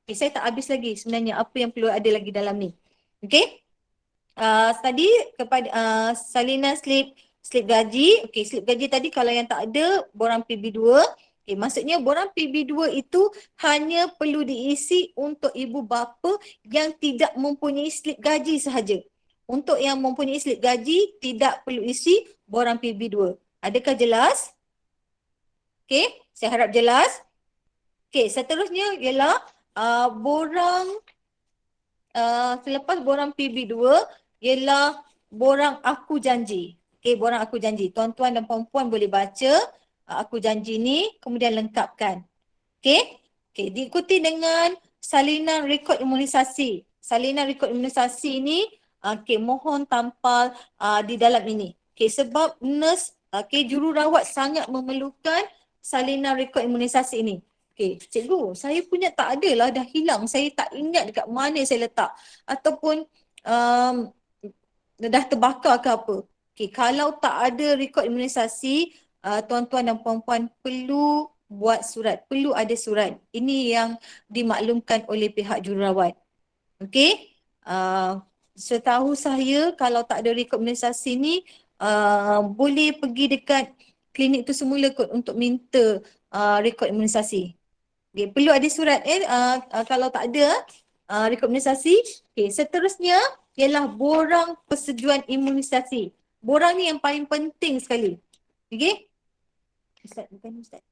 Okay, saya tak habis lagi sebenarnya apa yang perlu ada lagi dalam ni. Okay. Tadi kepada salinan slip gaji. Okey, slip gaji tadi kalau yang tak ada borang PB2. Okey, maksudnya borang PB2 itu hanya perlu diisi untuk ibu bapa yang tidak mempunyai slip gaji sahaja. Untuk yang mempunyai slip gaji tidak perlu isi borang PB2. Adakah jelas? Okey, saya harap jelas. Okey, seterusnya ialah selepas borang PB2 ialah borang aku janji. Okey, borang aku janji. Tuan-tuan dan puan-puan boleh baca aku janji ni kemudian lengkapkan. Okey? Okey, diikuti dengan salinan rekod imunisasi. Salinan rekod imunisasi ni mohon tampal di dalam ini. Okey, sebab nurse jururawat sangat memerlukan salinan rekod imunisasi ini. Okay, cikgu, saya punya tak ada lah, dah hilang. Saya tak ingat dekat mana saya letak. Ataupun dah terbakar ke apa. Okay, kalau tak ada rekod imunisasi, tuan-tuan dan puan-puan perlu buat surat. Perlu ada surat. Ini yang dimaklumkan oleh pihak jururawat. Okay, setahu saya kalau tak ada rekod imunisasi ni, boleh pergi dekat klinik tu semula kot untuk minta rekod imunisasi. Okay, perlu ada surat kalau tak ada rekod imunisasi. Okay, seterusnya ialah borang persetujuan imunisasi. Borang ni yang paling penting sekali. Okay. Ustaz, bukan Ustaz.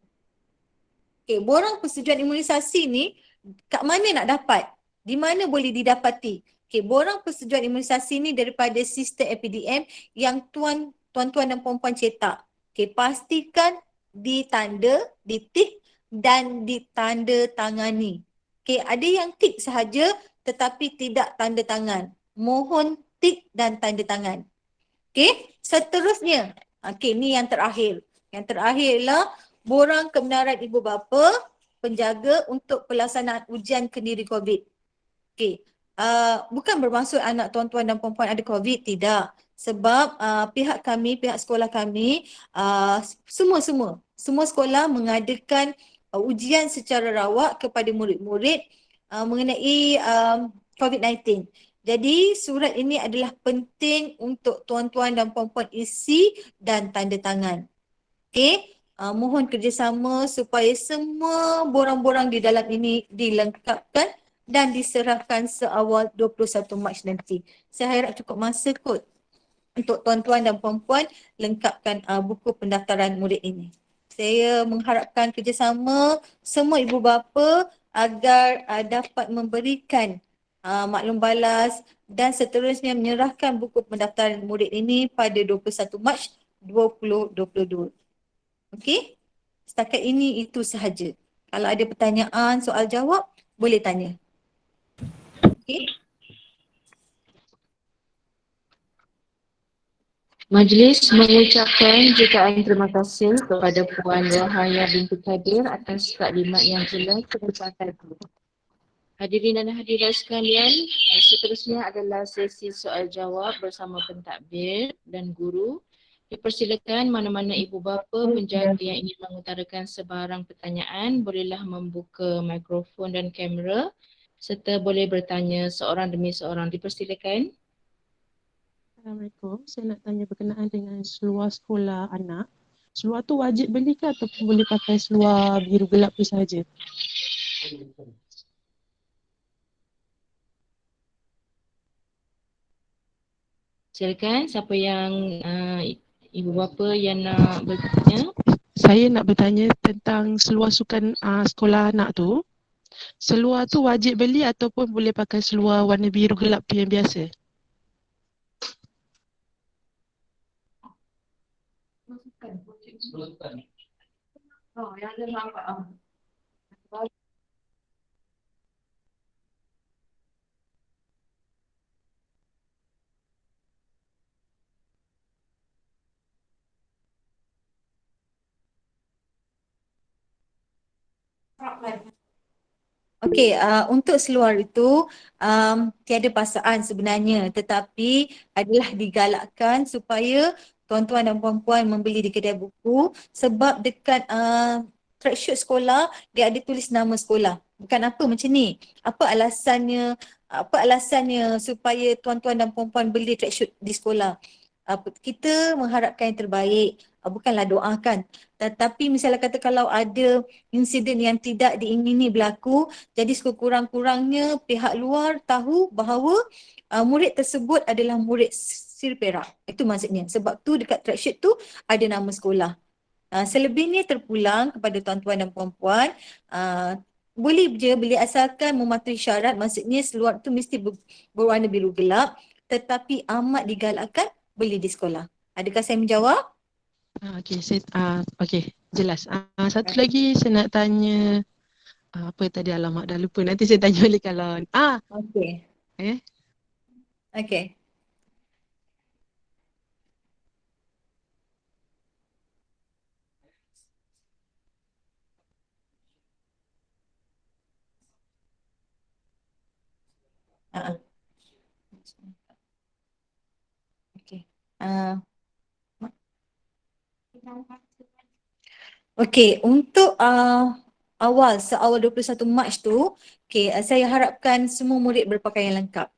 Okey, borang persetujuan imunisasi ni kat mana nak dapat? Di mana boleh didapati? Okey, borang persetujuan imunisasi ni daripada sistem APDM yang tuan-tuan dan puan-puan cetak. Okey, pastikan ditanda, ditik dan ditanda tangani. Okey, ada yang tik sahaja tetapi tidak tanda tangan. Mohon tik dan tanda tangan. Okey, seterusnya. Okey, ni yang terakhir. Yang terakhir ialah borang kebenaran ibu bapa penjaga untuk pelaksanaan ujian kendiri COVID. Okey, bukan bermaksud anak tuan-tuan dan puan-puan ada COVID, tidak. Sebab pihak kami, pihak sekolah kami, semua sekolah mengadakan ujian secara rawak kepada murid-murid mengenai COVID-19. Jadi surat ini adalah penting untuk tuan-tuan dan puan-puan isi dan tanda tangan. Okey, mohon kerjasama supaya semua borang-borang di dalam ini dilengkapkan dan diserahkan seawal 21 Mac nanti. Saya harap cukup masa kot untuk tuan-tuan dan puan-puan lengkapkan buku pendaftaran murid ini. Saya mengharapkan kerjasama semua ibu bapa agar dapat memberikan maklum balas dan seterusnya menyerahkan buku pendaftaran murid ini pada 21 Mac 2022. Okey? Setakat ini itu sahaja. Kalau ada pertanyaan, soal jawab, boleh tanya. Okey? Majlis mengucapkan jutaan terima kasih kepada Puan Rohaya binti Kadir atas taklimat yang jelas kepada itu. Hadirin dan hadirat sekalian, seterusnya adalah sesi soal jawab bersama pentadbir dan guru. Dipersilakan mana-mana ibu bapa penjaga yang ingin mengutarakan sebarang pertanyaan bolehlah membuka mikrofon dan kamera serta boleh bertanya seorang demi seorang. Dipersilakan. Assalamualaikum. Saya nak tanya berkenaan dengan seluar sekolah anak. Seluar tu wajib beli ke ataupun boleh pakai seluar biru gelap tu sahaja? Silakan siapa yang ibu bapa yang nak bertanya. Saya nak bertanya tentang seluar sukan sekolah anak tu. Seluar tu wajib beli ataupun boleh pakai seluar warna biru gelap tu yang biasa? Oh, yang ada nampak. Okey, untuk seluar itu tiada paksaan sebenarnya tetapi adalah digalakkan supaya tuan-tuan dan puan-puan membeli di kedai buku sebab dekat trackshirt sekolah dia ada tulis nama sekolah. Bukan apa macam ni. Apa alasannya supaya tuan-tuan dan puan-puan beli trackshirt di sekolah? Kita mengharapkan yang terbaik, bukanlah doakan. Tetapi misalnya kata kalau ada insiden yang tidak diingini berlaku, jadi sekurang-kurangnya pihak luar tahu bahawa murid tersebut adalah murid siri perak. Itu maksudnya. Sebab tu dekat trackshirt tu ada nama sekolah. Selebihnya terpulang kepada tuan-tuan dan puan-puan, boleh je beli asalkan mematuhi syarat, maksudnya seluar tu mesti berwarna biru gelap tetapi amat digalakkan beli di sekolah. Adakah saya menjawab? Okey, okey, jelas. Satu lagi saya nak tanya apa tadi, alamak dah lupa. Nanti saya tanya balik kalau Okey. Okey. Okey. Okey, untuk seawal 21 Mac tu, saya harapkan semua murid berpakaian lengkap.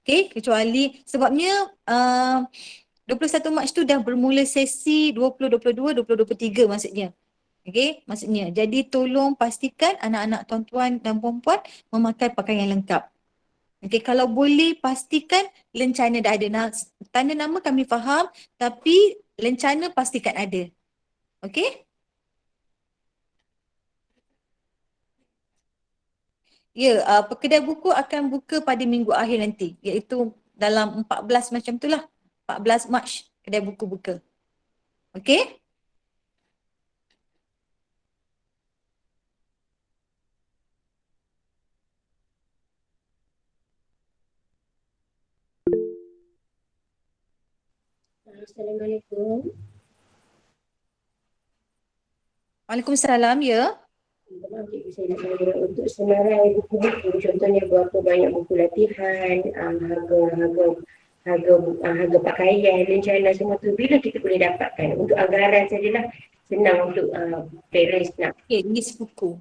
Okey, kecuali sebabnya 21 Mac tu dah bermula sesi 2022, 2023 maksudnya. Okey, maksudnya. Jadi tolong pastikan anak-anak tuan-tuan dan puan-puan memakai pakaian lengkap. Okey, kalau boleh pastikan lencana dah ada. Tanda nama kami faham, tapi lencana pastikan ada. Okey? Ya, kedai buku akan buka pada minggu akhir nanti, iaitu dalam 14 macam tu lah. 14 Mac kedai buku buka. Okey? Assalamualaikum. Waalaikumsalam, ya. Maaf, cikgu, saya nak tanya untuk senarai buku-buku, contohnya berapa banyak buku latihan, harga pakaian, rencana semua tu bila kita boleh dapatkan? Untuk anggaran sajalah, senang untuk parents nak. Okey, list buku.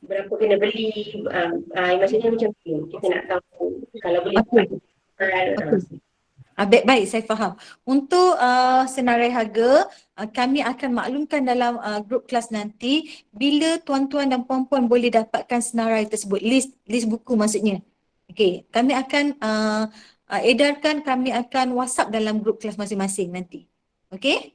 Berapa kena beli, maksudnya macam tu. Kita nak tahu kalau boleh Okey. dapat. Baik, saya faham. Untuk senarai harga, kami akan maklumkan dalam grup kelas nanti bila tuan-tuan dan puan-puan boleh dapatkan senarai tersebut, list buku maksudnya. Okey, kami akan edarkan, kami akan WhatsApp dalam grup kelas masing-masing nanti. Okey?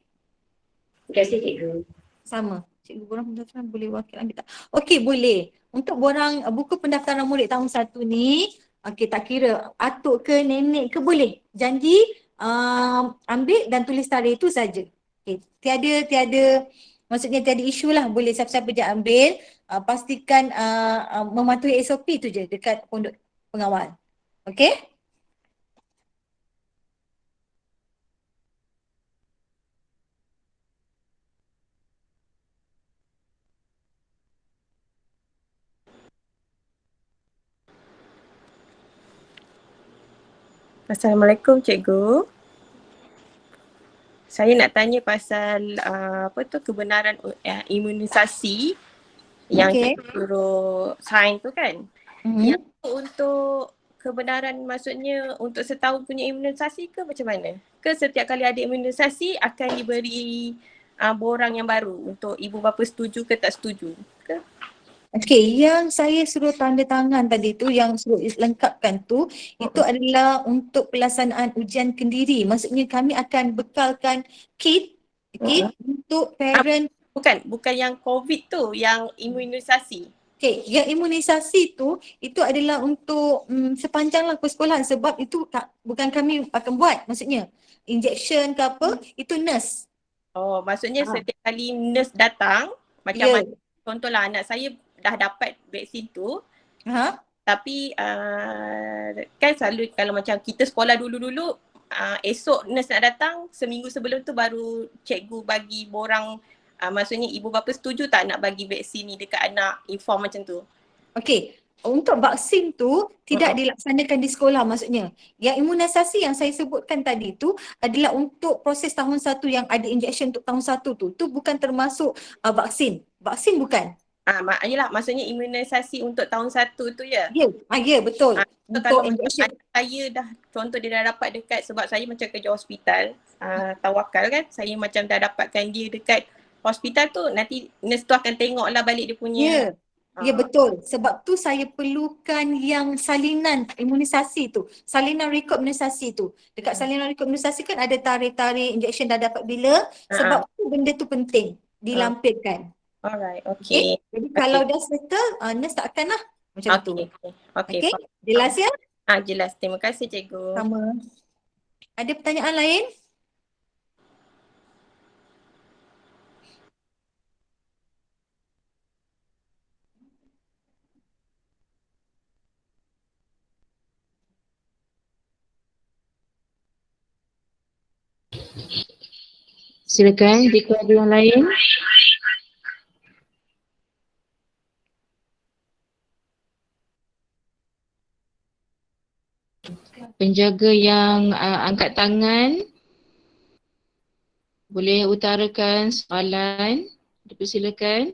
Terima kasih, cikgu. Sama. Cikgu borang pendaftaran boleh wakil ambil tak? Okey, boleh. Untuk borang buku pendaftaran murid tahun 1 ni, okey, tak kira atuk ke nenek ke boleh. Janji ambil dan tulis tarikh itu saja. Okey, tiada maksudnya tiada isu lah, boleh siapa-siapa je ambil. Pastikan mematuhi SOP tu je dekat pondok pengawal. Okey? Assalamualaikum, cikgu. Saya nak tanya pasal kebenaran imunisasi yang Okey. cikgu suruh sign tu kan. Yang tu untuk kebenaran, maksudnya untuk setahun punya imunisasi ke macam mana? Ke setiap kali ada imunisasi akan diberi borang yang baru untuk ibu bapa setuju ke tak setuju ke? Okey, yang saya suruh tanda tangan tadi tu, yang suruh lengkapkan tu, itu adalah untuk pelaksanaan ujian kendiri. Maksudnya kami akan bekalkan kit untuk parent. Bukan yang COVID tu, yang imunisasi. Okey, yang imunisasi tu, itu adalah untuk sepanjanglah persekolahan, sebab itu bukan kami akan buat, maksudnya injection ke apa, itu nurse. Oh, maksudnya setiap kali nurse datang, macam mana, contohlah anak saya dah dapat vaksin tu, tapi kan selalu kalau macam kita sekolah dulu-dulu, esok nurse nak datang, seminggu sebelum tu baru cikgu bagi borang, maksudnya ibu bapa setuju tak nak bagi vaksin ni dekat anak, inform macam tu. Okey, untuk vaksin tu tidak dilaksanakan di sekolah maksudnya. Yang imunisasi yang saya sebutkan tadi tu adalah untuk proses tahun 1 yang ada injection untuk tahun 1 tu. Tu bukan termasuk vaksin. Vaksin bukan. Yelah, maksudnya imunisasi untuk tahun 1 tu ya? Ya, betul. So kalau anak saya dah, contoh dia dah dapat dekat, sebab saya macam kerja hospital, tawakal kan, saya macam dah dapatkan dia dekat hospital tu, nanti nurse tu akan tengok lah balik dia punya. Ya, betul. Sebab tu saya perlukan yang salinan imunisasi tu, salinan rekod imunisasi tu. Dekat salinan rekod imunisasi kan ada tarikh-tarikh injection dah dapat bila, sebab tu benda tu penting dilampirkan. Alright, okay. Jadi kalau dah settle, nurse tak akan lah macam tu. Okay. Jelas ya? Jelas. Terima kasih, cikgu. Sama. Ada pertanyaan lain? Silakan jika ada yang lain. Penjaga yang angkat tangan boleh utarakan soalan. Dipersilakan.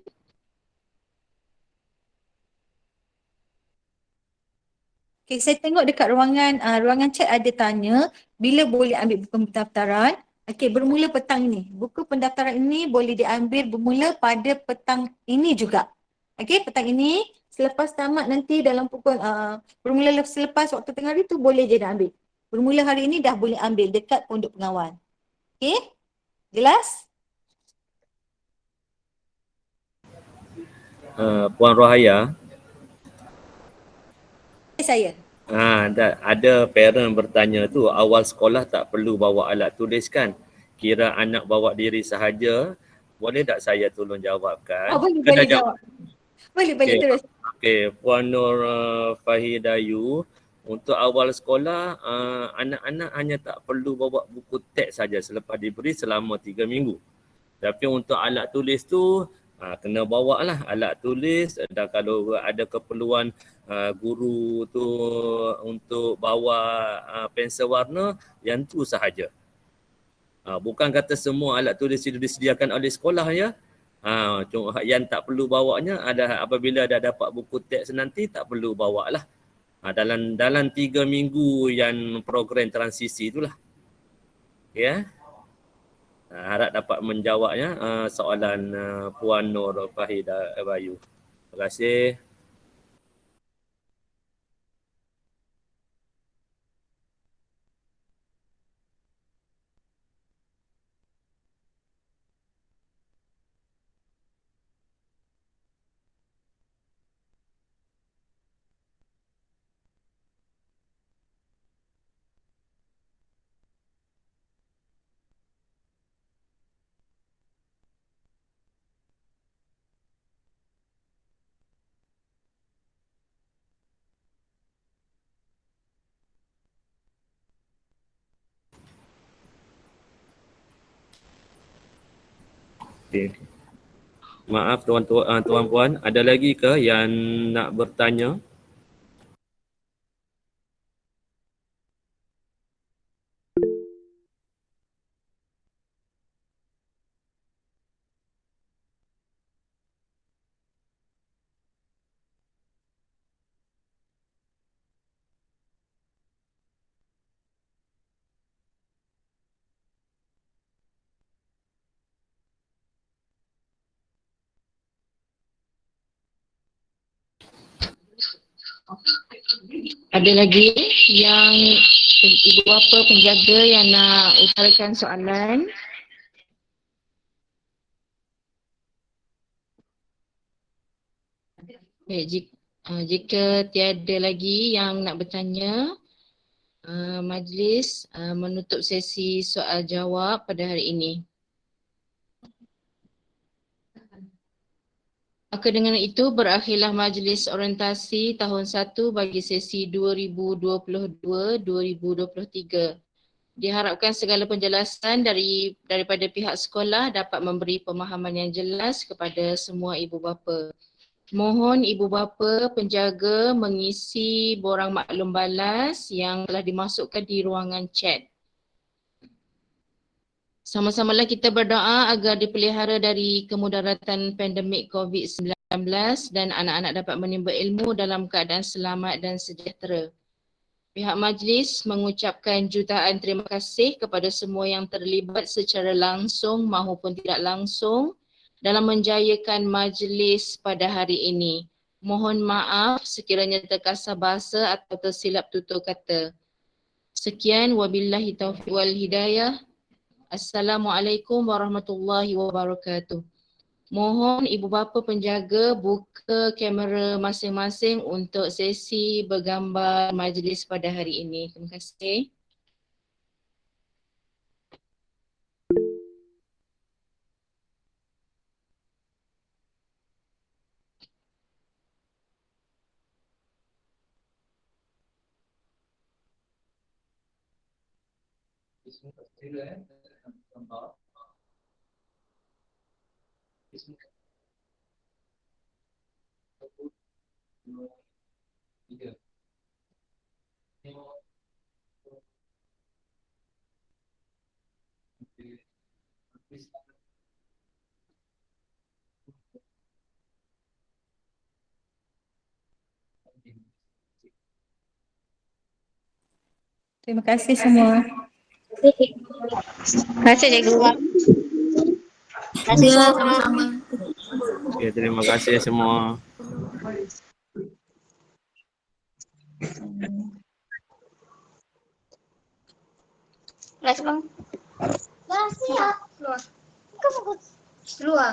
Okay, saya tengok dekat ruangan chat ada tanya bila boleh ambil buku pendaftaran. Okey, bermula petang ini. Buku pendaftaran ini boleh diambil bermula pada petang ini juga. Okey, petang ini selepas tamat nanti dalam pukul bermula selepas waktu tengah hari tu boleh je dah ambil. Bermula hari ini dah boleh ambil dekat pondok pengawal. Okey? Jelas? Puan Rohaya, Saya. ada parent bertanya tu, awal sekolah tak perlu bawa alat tulis kan? Kira anak bawa diri sahaja. Boleh tak saya tolong jawabkan? Boleh jawab. Boleh terus. Okey, Puan Nur Fahidayu, untuk awal sekolah, anak-anak hanya tak perlu bawa buku teks saja selepas diberi selama 3 minggu. Tapi untuk alat tulis tu, kena bawa lah alat tulis, dan kalau ada keperluan guru tu untuk bawa pensel warna, yang tu sahaja. Bukan kata semua alat tulis itu disediakan oleh sekolah ya. Yang tak perlu bawanya ada apabila dah dapat buku teks nanti tak perlu bawa lah. Dalam 3 minggu yang program transisi itulah. Ya. Harap dapat menjawabnya soalan Puan Nur Fahidah Bayu. Terima kasih. Okay. Maaf tuan-puan, ada lagi ke yang nak bertanya? Ada lagi yang ibu bapa penjaga yang nak utarakan soalan? Jika tiada lagi yang nak bertanya, majlis menutup sesi soal jawab pada hari ini. Maka dengan itu berakhirlah majlis orientasi tahun 1 bagi sesi 2022-2023. Diharapkan segala penjelasan daripada pihak sekolah dapat memberi pemahaman yang jelas kepada semua ibu bapa. Mohon ibu bapa penjaga mengisi borang maklum balas yang telah dimasukkan di ruangan chat. Sama-samalah kita berdoa agar dipelihara dari kemudaratan pandemik COVID-19 dan anak-anak dapat menimba ilmu dalam keadaan selamat dan sejahtera. Pihak majlis mengucapkan jutaan terima kasih kepada semua yang terlibat secara langsung maupun tidak langsung dalam menjayakan majlis pada hari ini. Mohon maaf sekiranya terkasar bahasa atau tersilap tutur kata. Sekian, wabillahi taufiq wal hidayah. Assalamualaikum warahmatullahi wabarakatuh. Mohon ibu bapa penjaga buka kamera masing-masing untuk sesi bergambar majlis pada hari ini. Terima kasih. Terima kasih semua. Terima kasih cikgu. Terima kasih sama-sama. Okay, terima kasih semua. Kelas bang. Dah siap. Keluar. Kau mau keluar?